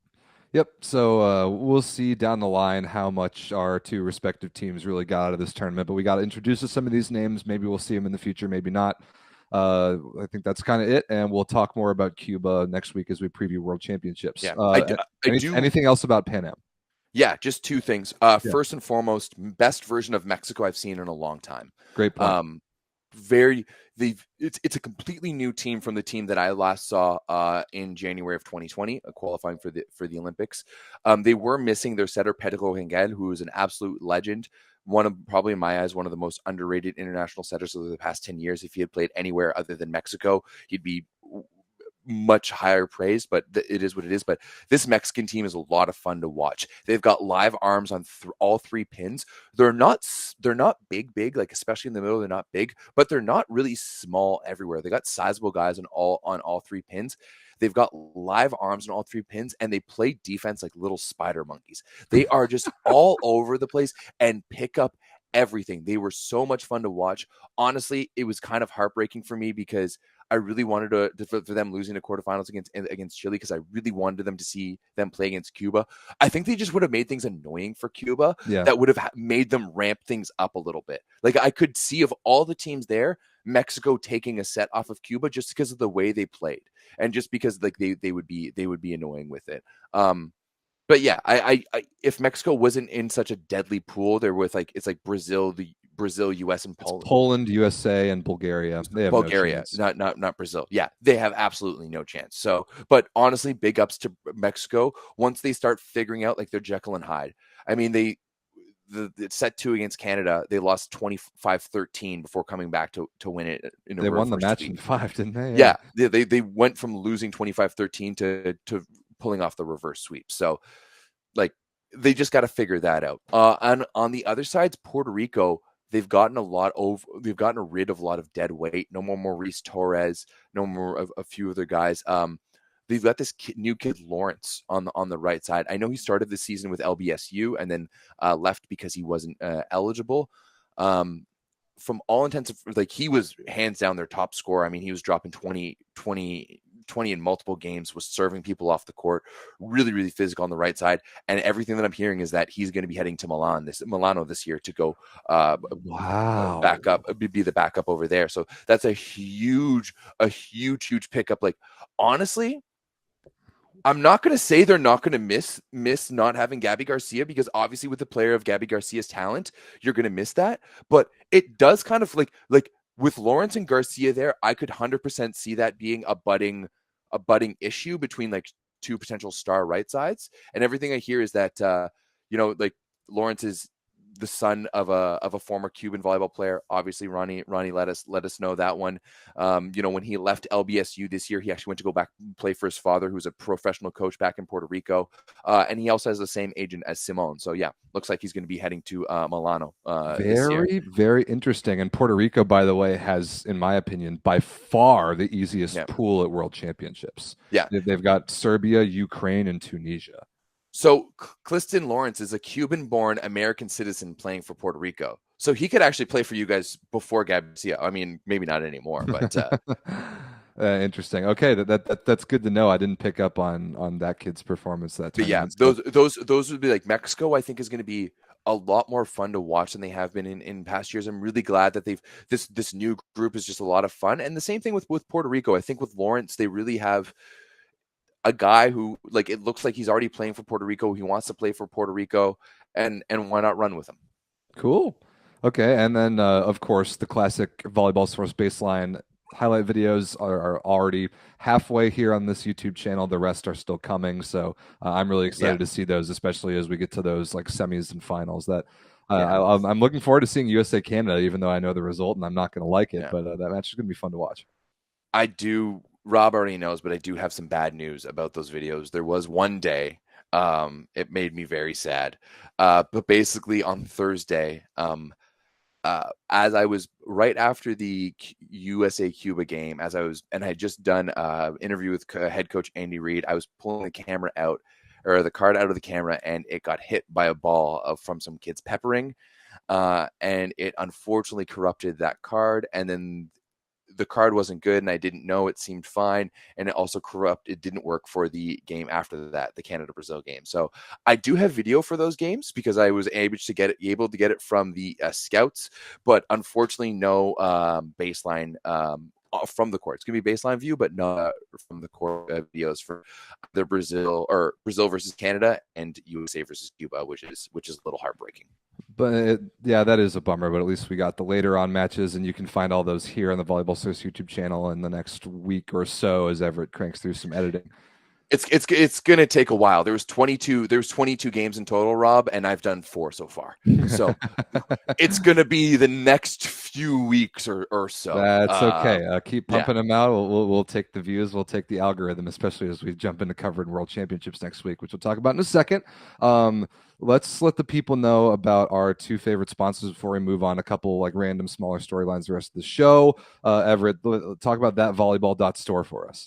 Yep. So we'll see down the line how much our two respective teams really got out of this tournament. But we got to introduce to some of these names. Maybe we'll see them in the future, maybe not. I think that's kind of it. And we'll talk more about Cuba next week as we preview World Championships. Yeah, anything else about Pan Am? Yeah, just two things. First and foremost, best version of Mexico I've seen in a long time. Great point. It's a completely new team from the team that I last saw in January of 2020, qualifying for the Olympics. They were missing their setter Pedro Hengel, who is an absolute legend. Probably in my eyes, one of the most underrated international setters of the past 10 years. If he had played anywhere other than Mexico, he'd be much higher praise, but it is what it is. But this Mexican team is a lot of fun to watch. They've got live arms on all three pins. They're not big, like especially in the middle, they're not big, but they're not really small everywhere. They got sizable guys on all three pins. They've got live arms on all three pins, and they play defense like little spider monkeys. They are just all over the place and pick up everything. They were so much fun to watch. Honestly, it was kind of heartbreaking for me because I really wanted for them losing the quarterfinals against Chile, because I really wanted them to see them play against Cuba. I think they just would have made things annoying for Cuba. Yeah. That would have made them ramp things up a little bit. Like I could see, of all the teams there, Mexico taking a set off of Cuba just because of the way they played, and just because like they would be annoying with it. But yeah, I if Mexico wasn't in such a deadly pool, they're with it's like Brazil, US, and Poland. Poland, USA, and Bulgaria. They have Bulgaria, no not Brazil. Yeah, they have absolutely no chance. So, but honestly, big ups to Mexico once they start figuring out like their Jekyll and Hyde. I mean, the set 2 against Canada, they lost 25-13 before coming back to win it. They won the match in 5, didn't they? Yeah, they went from losing 25-13 to pulling off the reverse sweep. So, like, they just got to figure that out. And on the other sides, Puerto Rico, they've gotten rid of a lot of dead weight. No more Maurice Torres. No more of a few other guys. They've got this new kid Lawrence on the right side. I know he started the season with LBSU and then left because he wasn't eligible. From all intents, like he was hands down their top scorer. I mean, he was dropping 20 in multiple games, was serving people off the court, really, really physical on the right side. And everything that I'm hearing is that he's going to be heading to Milano this year to go back up, be the backup over there. So that's a huge pickup. Like, honestly, I'm not going to say they're not going to miss not having Gabi Garcia, because obviously with the player of Gabi Garcia's talent, you're going to miss that. But it does kind of like with Lawrence and Garcia there, I could 100% see that being a budding issue between like two potential star right sides. And everything I hear is that like Lawrence is the son of a former Cuban volleyball player. Obviously, Ronnie let us know that one. When he left LBSU this year, he actually went to go back and play for his father, who's a professional coach back in Puerto Rico. And he also has the same agent as Simone. So yeah, looks like he's going to be heading to Milano. Very, very interesting. And Puerto Rico, by the way, has, in my opinion, by far the easiest pool at World Championships. Yeah, they've got Serbia, Ukraine, and Tunisia. So Cliston Lawrence is a Cuban-born American citizen playing for Puerto Rico. So he could actually play for you guys before Garcia. I mean, maybe not anymore, but Interesting. Okay, that's good to know. I didn't pick up on that kid's performance that but yeah, tournament. So those would be like Mexico. I think is going to be a lot more fun to watch than they have been in past years. I'm really glad that they've this new group is just a lot of fun. And the same thing with Puerto Rico. I think with Lawrence, they really have a guy who, like, it looks like he's already playing for Puerto Rico. He wants to play for Puerto Rico, and why not run with him? cool. Okay, and then of course the classic Volleyball Source baseline highlight videos are already halfway here on this YouTube channel. The rest are still coming, so I'm really excited to see those, especially as we get to those like semis and finals. That I'm looking forward to seeing USA Canada, even though I know the result and I'm not going to like it. But that match is going to be fun to watch. I do. Rob already knows, but I do have some bad news about those videos. There was one day, it made me very sad. But basically on Thursday, as I was right after the USA Cuba game, I had just done an interview with head coach Andy Reid. I was pulling the camera out, or the card out of the camera, and it got hit by a ball from some kids peppering, and it unfortunately corrupted that card. And then the card wasn't good, and I didn't know. It seemed fine, and it also it didn't work for the game after that, the Canada-Brazil game. So I do have video for those games because I was able to get it from the scouts, but unfortunately no baseline from the court. It's gonna be baseline view, but not from the court videos for either Brazil versus Canada and USA versus Cuba, which is a little heartbreaking. But yeah, that is a bummer. But at least we got the later on matches, and you can find all those here on the Volleyball Source YouTube channel in the next week or so as Everett cranks through some editing. It's going to take a while. There's 22 games in total, Rob, and I've done 4 so far. So it's going to be the next few weeks or so. That's okay. Keep pumping them out. We'll take the views. We'll take the algorithm, especially as we jump into covering World Championships next week, which we'll talk about in a second. Let's let the people know about our 2 favorite sponsors before we move on. A couple like random smaller storylines the rest of the show. Everett, talk about that volleyball.store for us.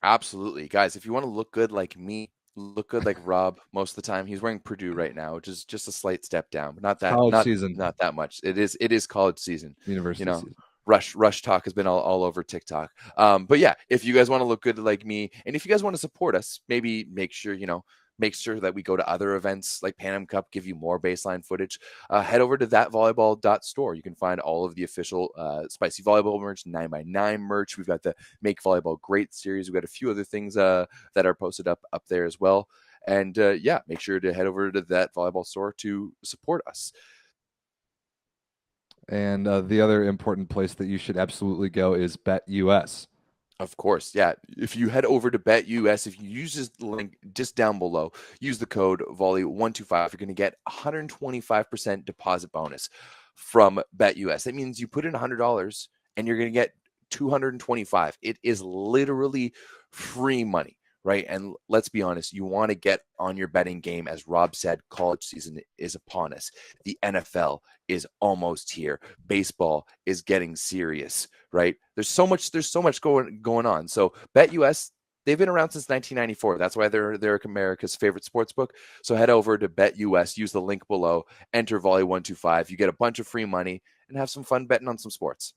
Absolutely. Guys, if you want to look good like me, look good like Rob most of the time, he's wearing Purdue right now, which is just a slight step down, but not that much. It is college season. University season. Rush talk has been all over TikTok. But yeah, if you guys want to look good like me, and if you guys want to support us, maybe make sure that we go to other events like Pan Am Cup, give you more baseline footage. Head over to thatvolleyball.store. You can find all of the official Spicy Volleyball merch, 9x9 merch. We've got the Make Volleyball Great series. We've got a few other things that are posted up there as well. And make sure to head over to that volleyball store to support us. And the other important place that you should absolutely go is BetUS. Of course, yeah. If you head over to BetUS, if you use this link just down below, use the code volley125, you're going to get 125% deposit bonus from BetUS. That means you put in $100 and you're going to get $225. It is literally free money, right? And let's be honest, you want to get on your betting game. As Rob said, college season is upon us. The NFL is almost here. Baseball is getting serious, right? There's so much going on. So BetUS, they've been around since 1994. That's why they're America's favorite sports book. So head over to BetUS, use the link below, enter volley125. You get a bunch of free money and have some fun betting on some sports.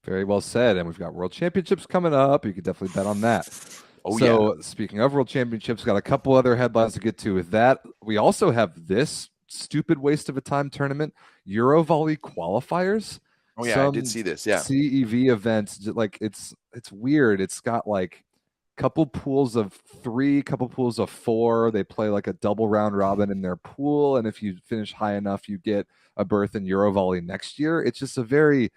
Very well said. And we've got World Championships coming up. You could definitely bet on that. Speaking of World Championships, got a couple other headlines to get to with that. We also have this stupid waste of a time tournament, Euro Volley qualifiers. Oh yeah, I did see this. Yeah, CEV events. Like it's weird. It's got like couple pools of 3, couple pools of 4. They play like a double round robin in their pool, and if you finish high enough, you get a berth in Euro Volley next year. It's just a very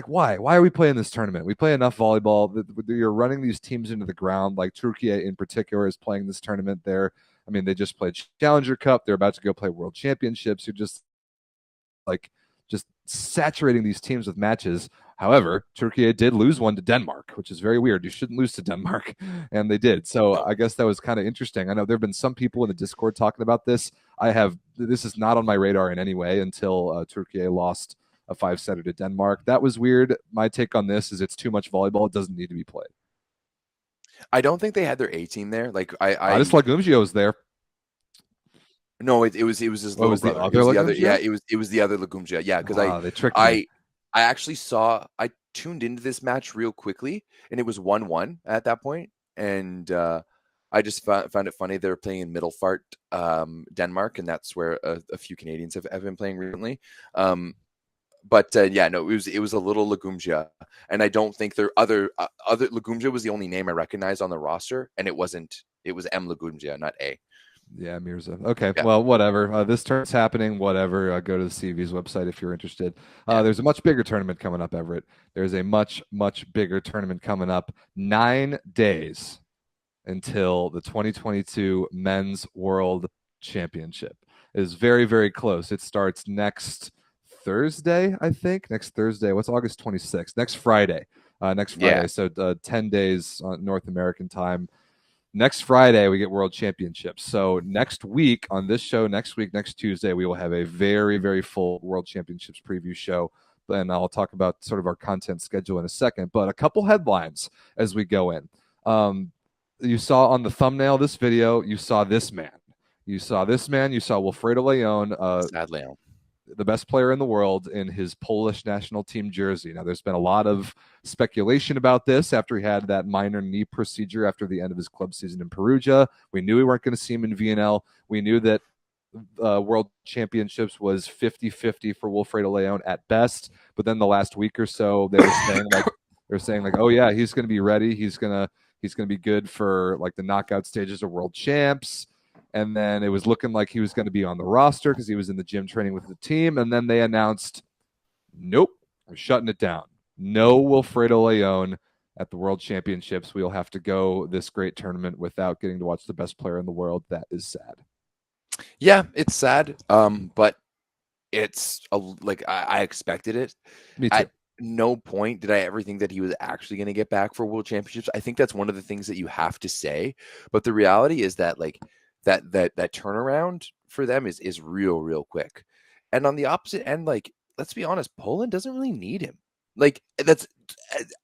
why are we playing this tournament? We play enough volleyball. You're running these teams into the ground. Like Turkey in particular is playing this tournament there. I mean, they just played Challenger Cup. They're about to go play World Championships. You're just saturating these teams with matches. However, Turkey did lose one to Denmark, which is very weird. You shouldn't lose to Denmark, and they did. So I guess that was kind of interesting. I know there have been some people in the Discord talking about this. This is not on my radar in any way until Turkey lost a 5-setter to Denmark. That was weird. My take on this is it's too much volleyball. It doesn't need to be played. I don't think they had their A team there. Like I just like Umgio was there. No, it was his What little was the brother. other It was the other. Lagumdzija? Yeah, it was the other Lagumdzija. Yeah, because They tricked me. I actually saw. I tuned into this match real quickly, and it was 1-1 at that point, and I just found it funny. They were playing in Middelfart, Denmark, and that's where a few Canadians have been playing recently. But yeah, no, it was a little Lagumdzija, and I don't think there other Lagumdzija was the only name I recognized on the roster, and it wasn't. It was M Lagumdzija, not A. Yeah, Mirza. Okay, Yeah. well, whatever. This tournament's happening. Whatever. Go to the CV's website if you're interested. Yeah. There's a much bigger tournament coming up, Everett. There's a much bigger tournament coming up. 9 days until the 2022 Men's World Championship. It is very close. It starts next Thursday, I think. Next Thursday. What's August 26th? Next Friday. Next Friday. Yeah. So 10 days North American time. Next Friday, we get World Championships. So next week on this show, next Tuesday, we will have a very full World Championships preview show. And I'll talk about sort of our content schedule in a second. But a couple headlines as we go in. You saw on the thumbnail of this video, you saw this man. You saw Wilfredo Leon, Sad Leon, the best player in the world, in his Polish national team jersey. Now, there's been a lot of speculation about this after he had that minor knee procedure after the end of his club season in Perugia. We knew we weren't going to see him in VNL. We knew that World Championships was 50-50 for Wilfredo Leon at best. But then the last week or so, they were saying like, oh yeah, he's going to be ready. He's going to be good for like the knockout stages of World Champs. And then it was looking like he was going to be on the roster because he was in the gym training with the team. And then they announced, nope, we're shutting it down. No Wilfredo Leon at the World Championships. We'll have to go this great tournament without getting to watch the best player in the world. That is sad. Yeah, it's sad. But it's like I expected it. Me too. At no point did I ever think that he was actually going to get back for World Championships. I think that's one of the things that you have to say. But the reality is that like that turnaround for them is real quick. And on the opposite end, like, let's be honest, Poland doesn't really need him. Like, that's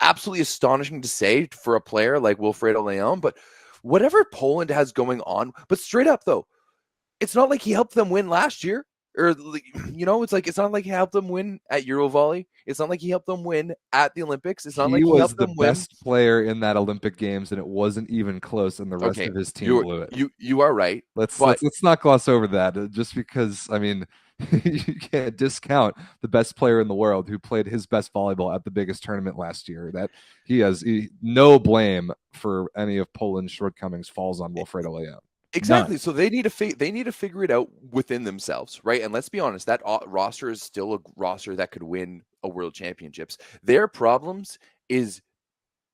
absolutely astonishing to say for a player like Wilfredo Leon, but whatever Poland has going on, but straight up though, it's not like he helped them win last year. Or, it's like, it's not like he helped them win at Eurovolley. It's not like he helped them win at the Olympics. It's not like he helped them win. He was the best player in that Olympic Games, and it wasn't even close, and the rest of his team blew it. You are right. Let's not gloss over that, just because, I mean, you can't discount the best player in the world who played his best volleyball at the biggest tournament last year. That no blame for any of Poland's shortcomings falls on Wilfredo Leon. Exactly. None. So they need to figure it out within themselves, right? And let's be honest, that roster is still a roster that could win a World Championships. Their problems is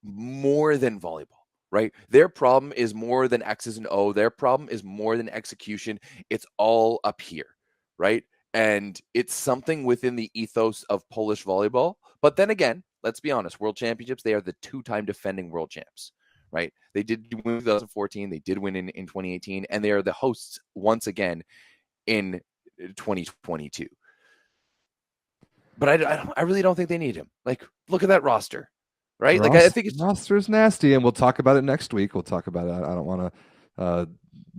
more than volleyball, right? Their problem is more than X's and O. Their problem is more than execution. It's all up here, right? And it's something within the ethos of Polish volleyball. But then again, let's be honest, World Championships, they are the 2-time defending world champs. Right, they did win in 2014. They did win in 2018, and they are the hosts once again in 2022. But I really don't think they need him. Like, look at that roster, right? Like, I think roster is nasty, and we'll talk about it next week. We'll talk about it. I don't want to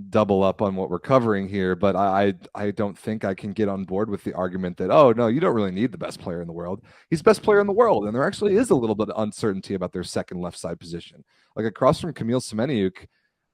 double up on what we're covering here, but I don't think I can get on board with the argument that, oh no, you don't really need the best player in the world. He's the best player in the world, and there actually is a little bit of uncertainty about their second left side position. Like, across from Kamil Semeniuk,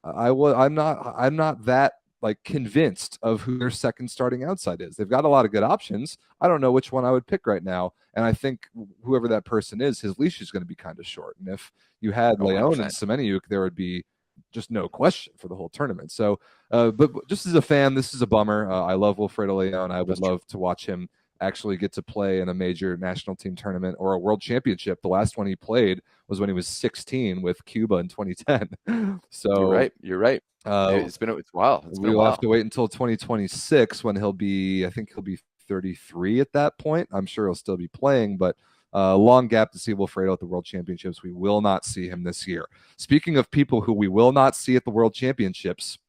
I'm not that like convinced of who their second starting outside is. They've got a lot of good options. I don't know which one I would pick right now, and I think whoever that person is, his leash is going to be kind of short. And if you had Leon and Semeniuk, there would be just no question for the whole tournament. So, but just as a fan, this is a bummer. I love Wilfredo Leon. I would love to watch him actually get to play in a major national team tournament or a world championship. The last one he played was when he was 16 with Cuba in 2010. So you're right. It's wild. We'll have to wait until 2026 when he'll be 33 at that point. I'm sure he'll still be playing, but long gap to see Wilfredo at the World Championships. We will not see him this year. Speaking of people who we will not see at the World Championships,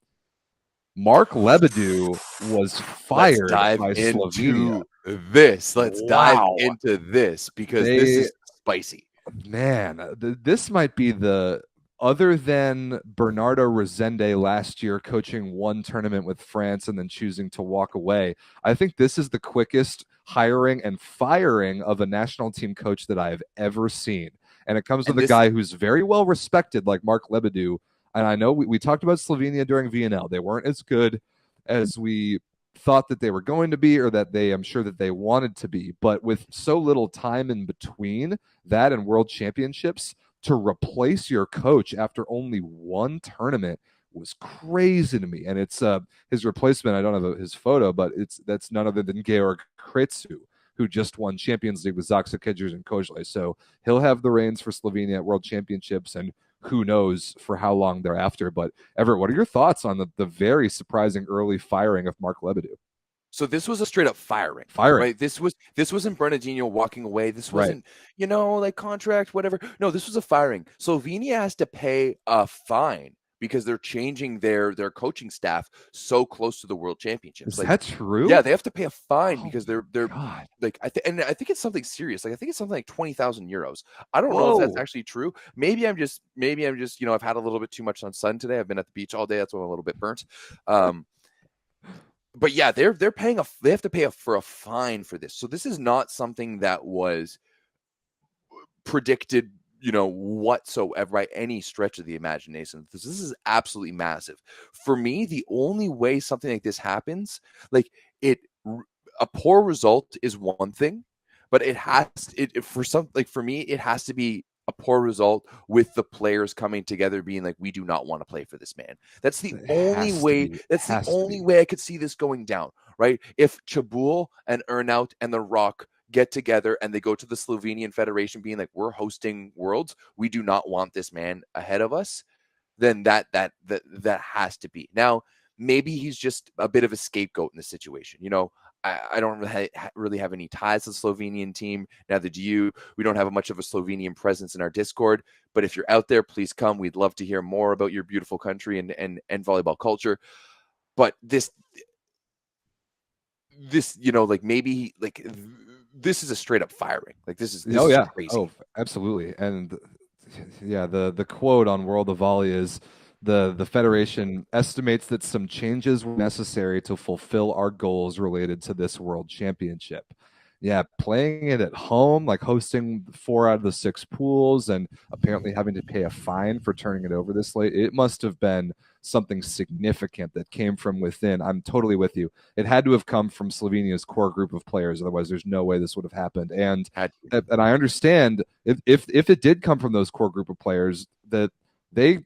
Mark Lebedew was fired by Slovenia. Let's dive into this because this is spicy. Man, this might be the other than Bernardo Resende last year coaching one tournament with France and then choosing to walk away, I think this is the quickest hiring and firing of a national team coach that I have ever seen. And it comes with a guy who's very well respected, like Mark Lebedew. And I know we talked about Slovenia during VNL. They weren't as good as we thought that they were going to be, or that I'm sure that they wanted to be. But with so little time in between that and World Championships, to replace your coach after only one tournament was crazy to me. And it's his replacement. I don't have his photo, but that's none other than Georg Kritsu, who just won Champions League with Zaksa Kedjers and Kozle. So he'll have the reins for Slovenia at World Championships, and who knows for how long thereafter. But Everett, what are your thoughts on the very surprising early firing of Mark Lebedew? So this was a straight up firing. Right? This wasn't Bernardinho walking away. This wasn't, like contract, whatever. No, this was a firing. Slovenia has to pay a fine because they're changing their coaching staff so close to the World Championships. Is that true? Yeah, they have to pay a fine because they're like I think it's something serious. Like I think it's something like 20,000 euros. I don't know if that's actually true. Maybe I'm just I've had a little bit too much sun today. I've been at the beach all day. That's why I'm a little bit burnt. But yeah, they have to pay for a fine for this. So this is not something that was predicted, whatsoever by any stretch of the imagination. This is absolutely massive. For me, the only way something like this happens, a poor result is one thing, but for me, it has to be a poor result with the players coming together being like, we do not want to play for this man. That's the only way. That's the only way I could see this going down, right? If Chabul and Earnout and The Rock get together and they go to the Slovenian Federation being like, we're hosting Worlds, we do not want this man ahead of us, then that has to be. Now, maybe he's just a bit of a scapegoat in this situation. I don't really have any ties to the Slovenian team. Neither do you. We don't have much of a Slovenian presence in our Discord. But if you're out there, please come. We'd love to hear more about your beautiful country and volleyball culture. But this maybe this is a straight up firing. This is crazy. Oh, absolutely. And yeah, the quote on World of Volley is, the Federation estimates that some changes were necessary to fulfill our goals related to this World Championship. Yeah, playing it at home, like hosting 4 out of the 6 pools and apparently having to pay a fine for turning it over this late. It must have been something significant that came from within. I'm totally with you. It had to have come from Slovenia's core group of players. Otherwise, there's no way this would have happened. And I understand if it did come from those core group of players, that they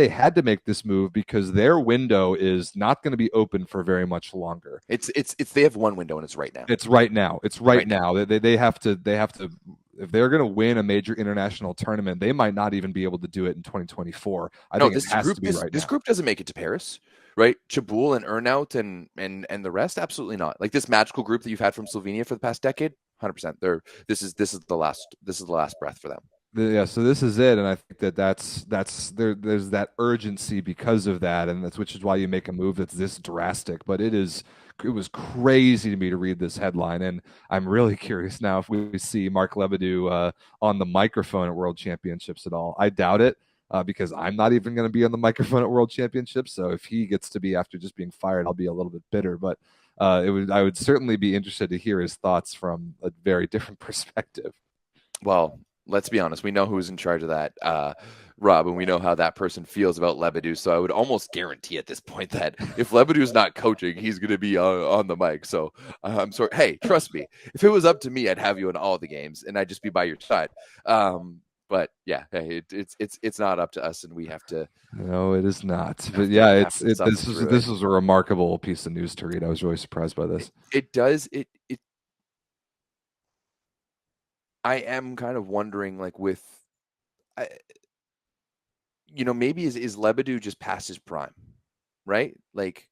had to make this move because their window is not going to be open for very much longer. They have one window and it's right now. It's right now. They have to if they're going to win a major international tournament, they might not even be able to do it in 2024. This group doesn't make it to Paris, right? Chabul and Earnout and the rest, absolutely not. Like this magical group that you've had from Slovenia for the past decade, 100%. This is the last breath for them. Yeah, so this is it, and I think there's that urgency because of that, and which is why you make a move that's this drastic. But it was crazy to me to read this headline, and I'm really curious now if we see Mark Lebedew on the microphone at World Championships at all. I doubt it because I'm not even going to be on the microphone at World Championships. So if he gets to be after just being fired, I'll be a little bit bitter. But I would certainly be interested to hear his thoughts from a very different perspective. Well, let's be honest. We know who's in charge of that, Rob, and we know how that person feels about Lebedew. So I would almost guarantee at this point that if Lebedew's not coaching, he's going to be on the mic. So I'm sorry. Hey, trust me. If it was up to me, I'd have you in all the games, and I'd just be by your side. But yeah, it's not up to us, and we have to. No, it is not. But yeah, this was a remarkable piece of news to read. I was really surprised by this. I am kind of wondering, maybe is Lebedew just past his prime, right? Like,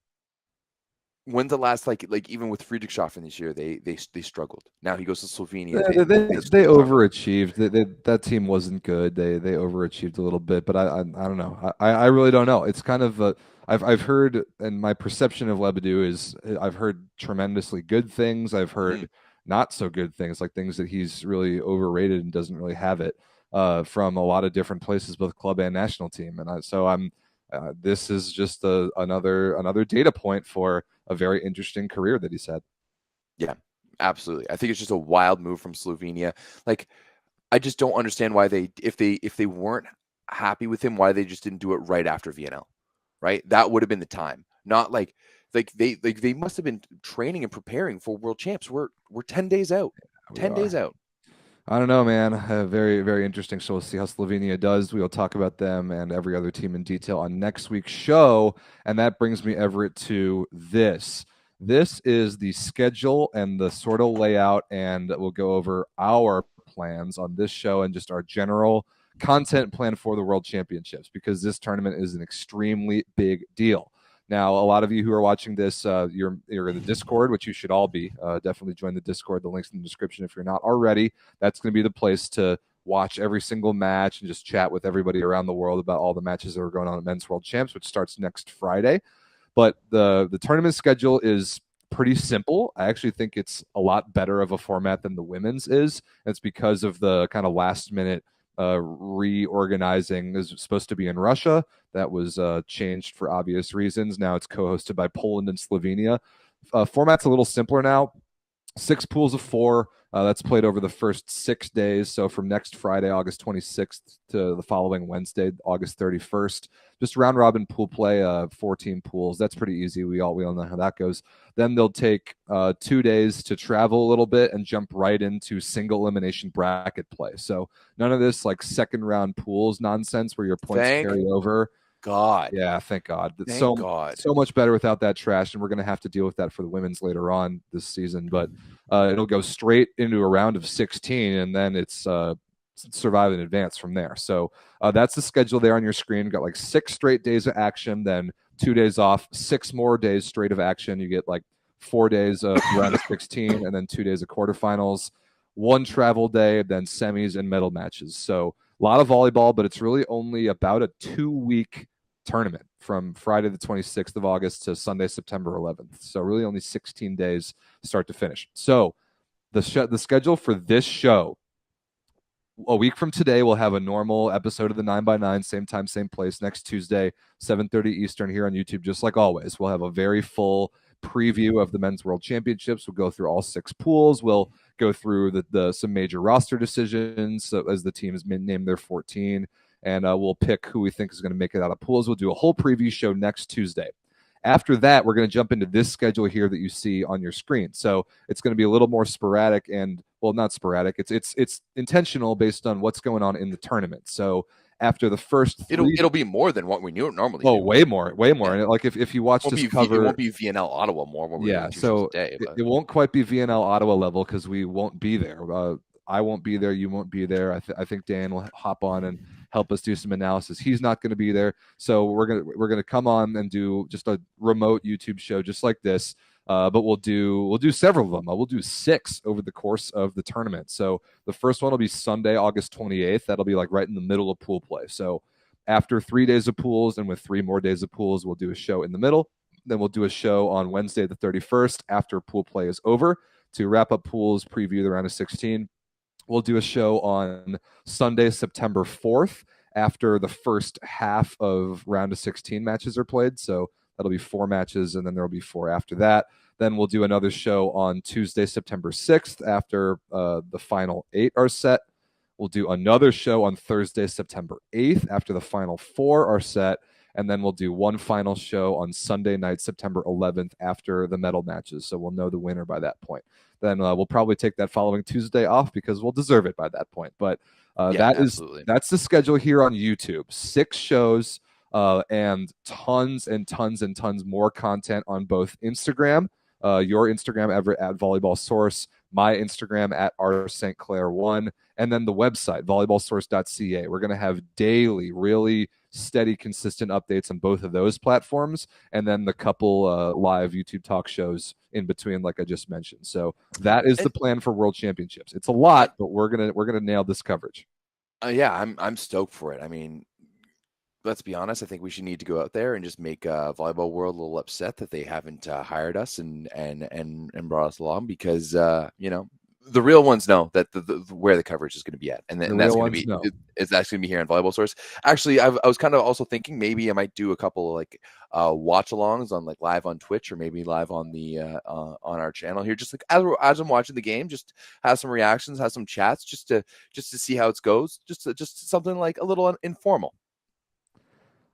when's the last even with Friedrichshafen this year, they struggled. Now he goes to Slovenia. Yeah, they overachieved. That team wasn't good. They overachieved a little bit, but I don't know. I really don't know. It's kind of I've heard, and my perception of Lebedew is I've heard tremendously good things. I've heard not so good things, like things that he's really overrated and doesn't really have it. from a lot of different places, both club and national team. And this is just another data point for a very interesting career that he's had. Yeah, absolutely. I think it's just a wild move from Slovenia. Like, I just don't understand why if they weren't happy with him, why they just didn't do it right after VNL, right? That would have been the time. Not like they must have been training and preparing for world champs. We're 10 days out. 10 days out. I don't know, man. Very, very interesting. So we'll see how Slovenia does. We will talk about them and every other team in detail on next week's show. And that brings me, Everett, to this. This is the schedule and the sort of layout, and we'll go over our plans on this show and just our general content plan for the World Championships, because this tournament is an extremely big deal. Now, a lot of you who are watching this, you're in the Discord, which you should all be. Definitely join the Discord. The link's in the description if you're not already. That's going to be the place to watch every single match and just chat with everybody around the world about all the matches that are going on at Men's World Champs, which starts next Friday. But the tournament schedule is pretty simple. I actually think it's a lot better of a format than the women's is. It's because of the kind of last-minute reorganizing. Is supposed to be in Russia. That was changed for obvious reasons. Now it's co-hosted by Poland and Slovenia. Format's a little simpler now. 6 pools of 4. That's played over the first 6 days. So from next Friday, August 26th, to the following Wednesday, August 31st. Just round robin pool play, 14 pools. That's pretty easy. We all know how that goes. Then they'll take 2 days to travel a little bit and jump right into single elimination bracket play. So none of this like second round pools nonsense where your points carry over. God. Yeah, thank God. Thank God. So much better without that trash, and we're going to have to deal with that for the women's later on this season. But it'll go straight into a round of 16, and then it's survive and advance from there. So that's the schedule there on your screen. You've got like 6 straight days of action, then 2 days off, 6 more days straight of action. You get like 4 days of round of 16, and then 2 days of quarterfinals, 1 travel day, then semis and medal matches. So a lot of volleyball, but it's really only about a 2-week tournament from Friday the 26th of August to Sunday, September 11th. So really only 16 days start to finish. So the schedule for this show, a week from today, we'll have a normal episode of the 9x9, same time, same place, next Tuesday, 7:30 Eastern here on YouTube, just like always. We'll have a very full preview of the Men's World Championships. We'll go through all 6 pools. We'll go through some major roster decisions as the teams name their 14, and we'll pick who we think is going to make it out of pools. We'll do a whole preview show next Tuesday. After that, we're going to jump into this schedule here that you see on your screen. So it's going to be a little more sporadic and, well, not sporadic. It's intentional based on what's going on in the tournament. So after the first it'll be more than what we normally do. Way more. Yeah. And like if you watch this cover, it won't be VNL Ottawa more. So today, it won't quite be VNL Ottawa level because we won't be there. I won't be there. You won't be there. I think Dan will hop on and help us do some analysis. He's not going to be there, so we're gonna come on and do just a remote YouTube show just like this. But we'll do several of them. We'll do 6 over the course of the tournament. So the first one will be Sunday, August 28th. That'll be like right in the middle of pool play. So after 3 days of pools and with 3 more days of pools, we'll do a show in the middle. Then we'll do a show on Wednesday the 31st after pool play is over to wrap up pools, preview the round of 16. We'll do a show on Sunday, September 4th after the first half of round of 16 matches are played. So that'll be 4 matches, and then there'll be 4 after that. Then we'll do another show on Tuesday, September 6th after the final 8 are set. We'll do another show on Thursday, September 8th after the final 4 are set. And then we'll do one final show on Sunday night, September 11th after the medal matches. So we'll know the winner by that point. Then we'll probably take that following Tuesday off because we'll deserve it by that point. But that's the schedule here on YouTube. 6 shows and tons and tons and tons more content on both Instagram, your Instagram, Everett, at Volleyball Source, my Instagram at rstclair1, and then the website, volleyballsource.ca. We're going to have daily, really steady, consistent updates on both of those platforms, and then the couple live YouTube talk shows in between, like I just mentioned. So that is the plan for World Championships. It's a lot, but we're gonna nail this coverage. I'm stoked for it. I mean, let's be honest. I think we should need to go out there and just make volleyball world a little upset that they haven't hired us and brought us along because the real ones know that where the coverage is going to be at, and The that's real going to ones be know. it's actually going to be here on Volleyball Source. Actually, I was kind of also thinking maybe I might do a couple of like watch alongs on like live on Twitch or maybe live on the on our channel here, just like as I'm watching the game, just have some reactions, have some chats, just to see how it goes, just something like a little informal.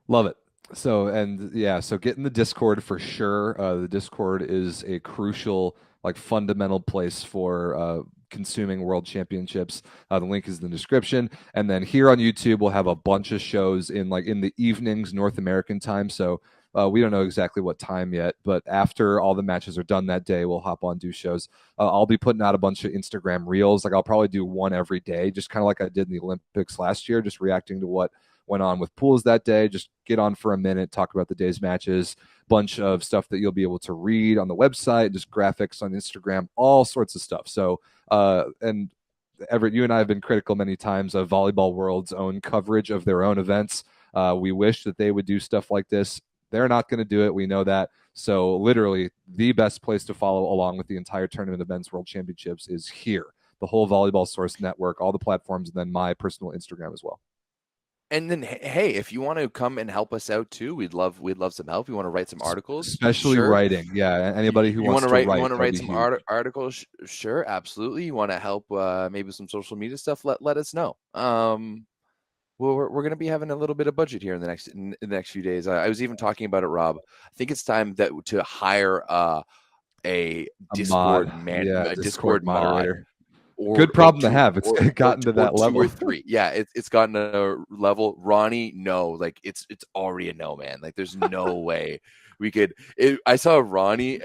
Love it. So, and yeah, so get in the Discord for sure. The Discord is a crucial, like fundamental place for consuming world championships. The link is in the description. And then here on YouTube, we'll have a bunch of shows in the evenings, North American time. So we don't know exactly what time yet, but after all the matches are done that day, we'll hop on, do shows. I'll be putting out a bunch of Instagram reels. Like I'll probably do one every day, just kind of like I did in the Olympics last year, just reacting to what went on with pools that day. Just get on for a minute, talk about the day's matches, bunch of stuff that you'll be able to read on the website, just graphics on Instagram, all sorts of stuff. So, and Everett, you and I have been critical many times of Volleyball World's own coverage of their own events. We wish that they would do stuff like this. They're not going to do it. We know that. So literally the best place to follow along with the entire tournament of men's world championships is here. The whole Volleyball Source network, all the platforms, and then my personal Instagram as well. And then, hey, if you want to come and help us out too, we'd love some help. You want to write some articles, especially sure. writing. Yeah, anybody who wants to write. You want to write some articles, sure, absolutely. You want to help, maybe some social media stuff. Let us know. Well, we're going to be having a little bit of budget here in the next few days. I was even talking about it, Rob. I think it's time to hire a Discord Discord moderator. Good problem to have. It's gotten to that level. 2 or 3. Yeah, it's gotten a level. Ronnie, no, like it's already a no, man. Like there's no way we could. I saw Ronnie.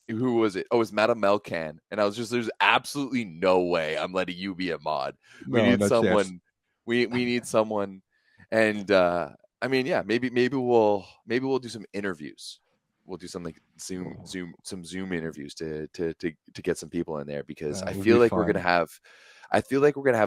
Who was it? Oh, it was Madame Melcan, and I was just, there's absolutely no way I'm letting you be a mod. We need someone. Chance. We need someone, and I mean, yeah, maybe we'll do some interviews. We'll do some like Zoom interviews to get some people in there, because I feel like we're gonna have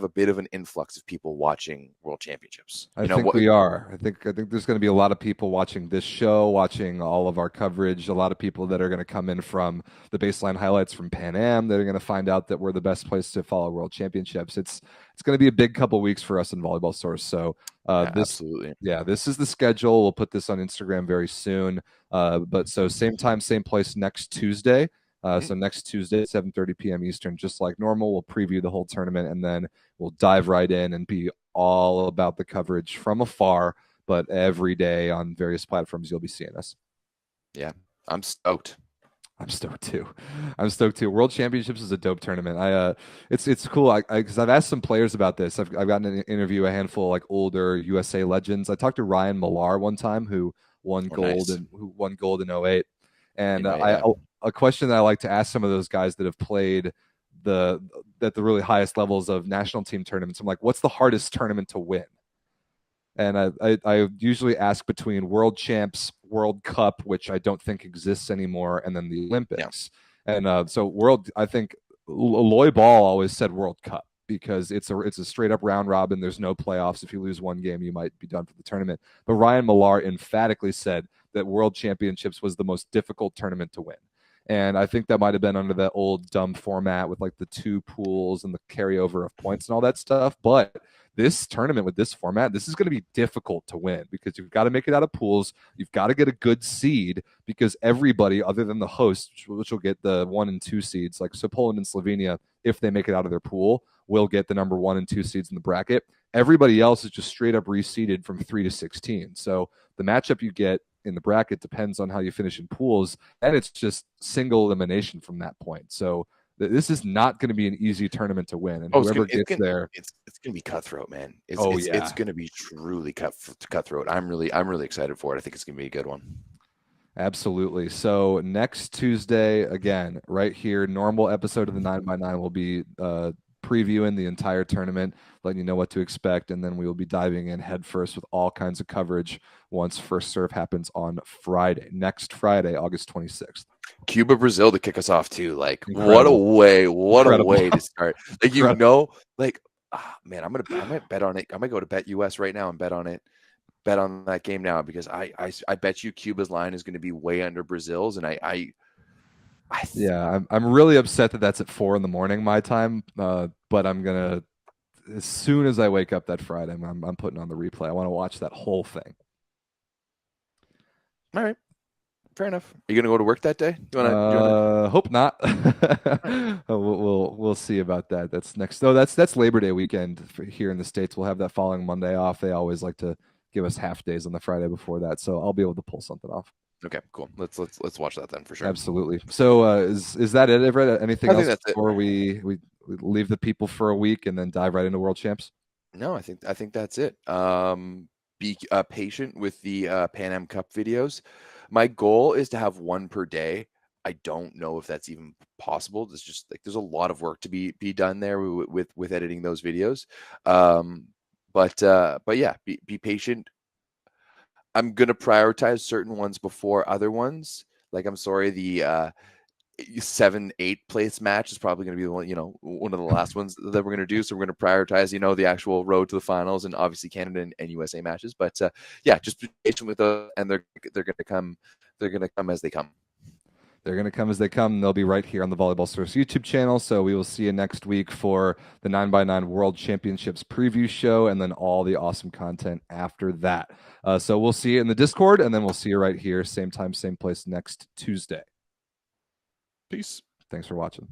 a bit of an influx of people watching World Championships. I think we are. I think there's going to be a lot of people watching this show, watching all of our coverage. A lot of people that are going to come in from the baseline highlights from Pan Am that are going to find out that we're the best place to follow World Championships. It's going to be a big couple weeks for us in Volleyball Source. So absolutely, this is the schedule. We'll put this on Instagram very soon. But so same time, same place next Tuesday. So next Tuesday at 7:30 p.m. Eastern, just like normal, we'll preview the whole tournament, and then we'll dive right in and be all about the coverage from afar, but every day on various platforms you'll be seeing us. Yeah, I'm stoked. I'm stoked too. World Championships is a dope tournament. It's cool. Because I've asked some players about this. I've gotten an interview a handful of like older USA legends. I talked to Ryan Millar one time, who won gold in 08. And a question that I like to ask some of those guys that have played at the really highest levels of national team tournaments, I'm like, what's the hardest tournament to win? And I usually ask between World Champs, World Cup, which I don't think exists anymore, and then the Olympics. Yeah. And so I think Loy Ball always said World Cup, because it's a straight up round robin. There's no playoffs. If you lose one game, you might be done for the tournament. But Ryan Millar emphatically said that World Championships was the most difficult tournament to win. And I think that might have been under that old dumb format with like the 2 pools and the carryover of points and all that stuff. But this tournament with this format, this is going to be difficult to win, because you've got to make it out of pools. You've got to get a good seed, because everybody other than the host, which will get the 1 and 2 seeds, like so Poland and Slovenia, if they make it out of their pool, will get the number 1 and 2 seeds in the bracket. Everybody else is just straight up reseeded from 3 to 16. So the matchup you get in the bracket depends on how you finish in pools, and it's just single elimination from that point. So this is not going to be an easy tournament to win, and whoever gets there, it's going to be cutthroat, man. It's going to be truly cutthroat. I'm really excited for it. I think it's going to be a good one. Absolutely. So next Tuesday, again, right here, normal episode of the 9x9 will be previewing the entire tournament, letting you know what to expect, and then we will be diving in headfirst with all kinds of coverage once first serve happens on next Friday, August 26th. Cuba, Brazil to kick us off too. Like, incredible. What a way to start. Like, man, I might bet on it. I might go to Bet US right now and bet on it. Bet on that game now, because I bet you Cuba's line is going to be way under Brazil's, and I Yeah, I'm really upset that that's at 4 a.m. my time. But I'm gonna, as soon as I wake up that Friday, I'm putting on the replay. I want to watch that whole thing. All right, fair enough. Are you gonna go to work that day? You wanna? Hope not. We'll see about that. That's next. Oh, that's Labor Day weekend here in the States. We'll have that following Monday off. They always like to give us half days on the Friday before that, so I'll be able to pull something off. Okay, cool. Let's watch that then for sure. Absolutely. So is that it, Everett? Anything I think else that's it. before we leave the people for a week and then dive right into World Champs? No, I think that's it. Be patient with the Pan Am Cup videos. My goal is to have one per day. I don't know if that's even possible. There's just like there's a lot of work to be done there with editing those videos. But yeah, be patient. I'm gonna prioritize certain ones before other ones. Like I'm sorry, the 7-8 place match is probably going to be the one, one of the last ones that we're going to do. So we're going to prioritize, the actual road to the finals and obviously Canada and USA matches. But yeah, just be patient with those, and they're going to come. They're going to come as they come. They're going to come as they come. They'll be right here on the Volleyball Source YouTube channel. So we will see you next week for the 9x9 World Championships preview show and then all the awesome content after that. So we'll see you in the Discord, and then we'll see you right here, same time, same place next Tuesday. Peace. Thanks for watching.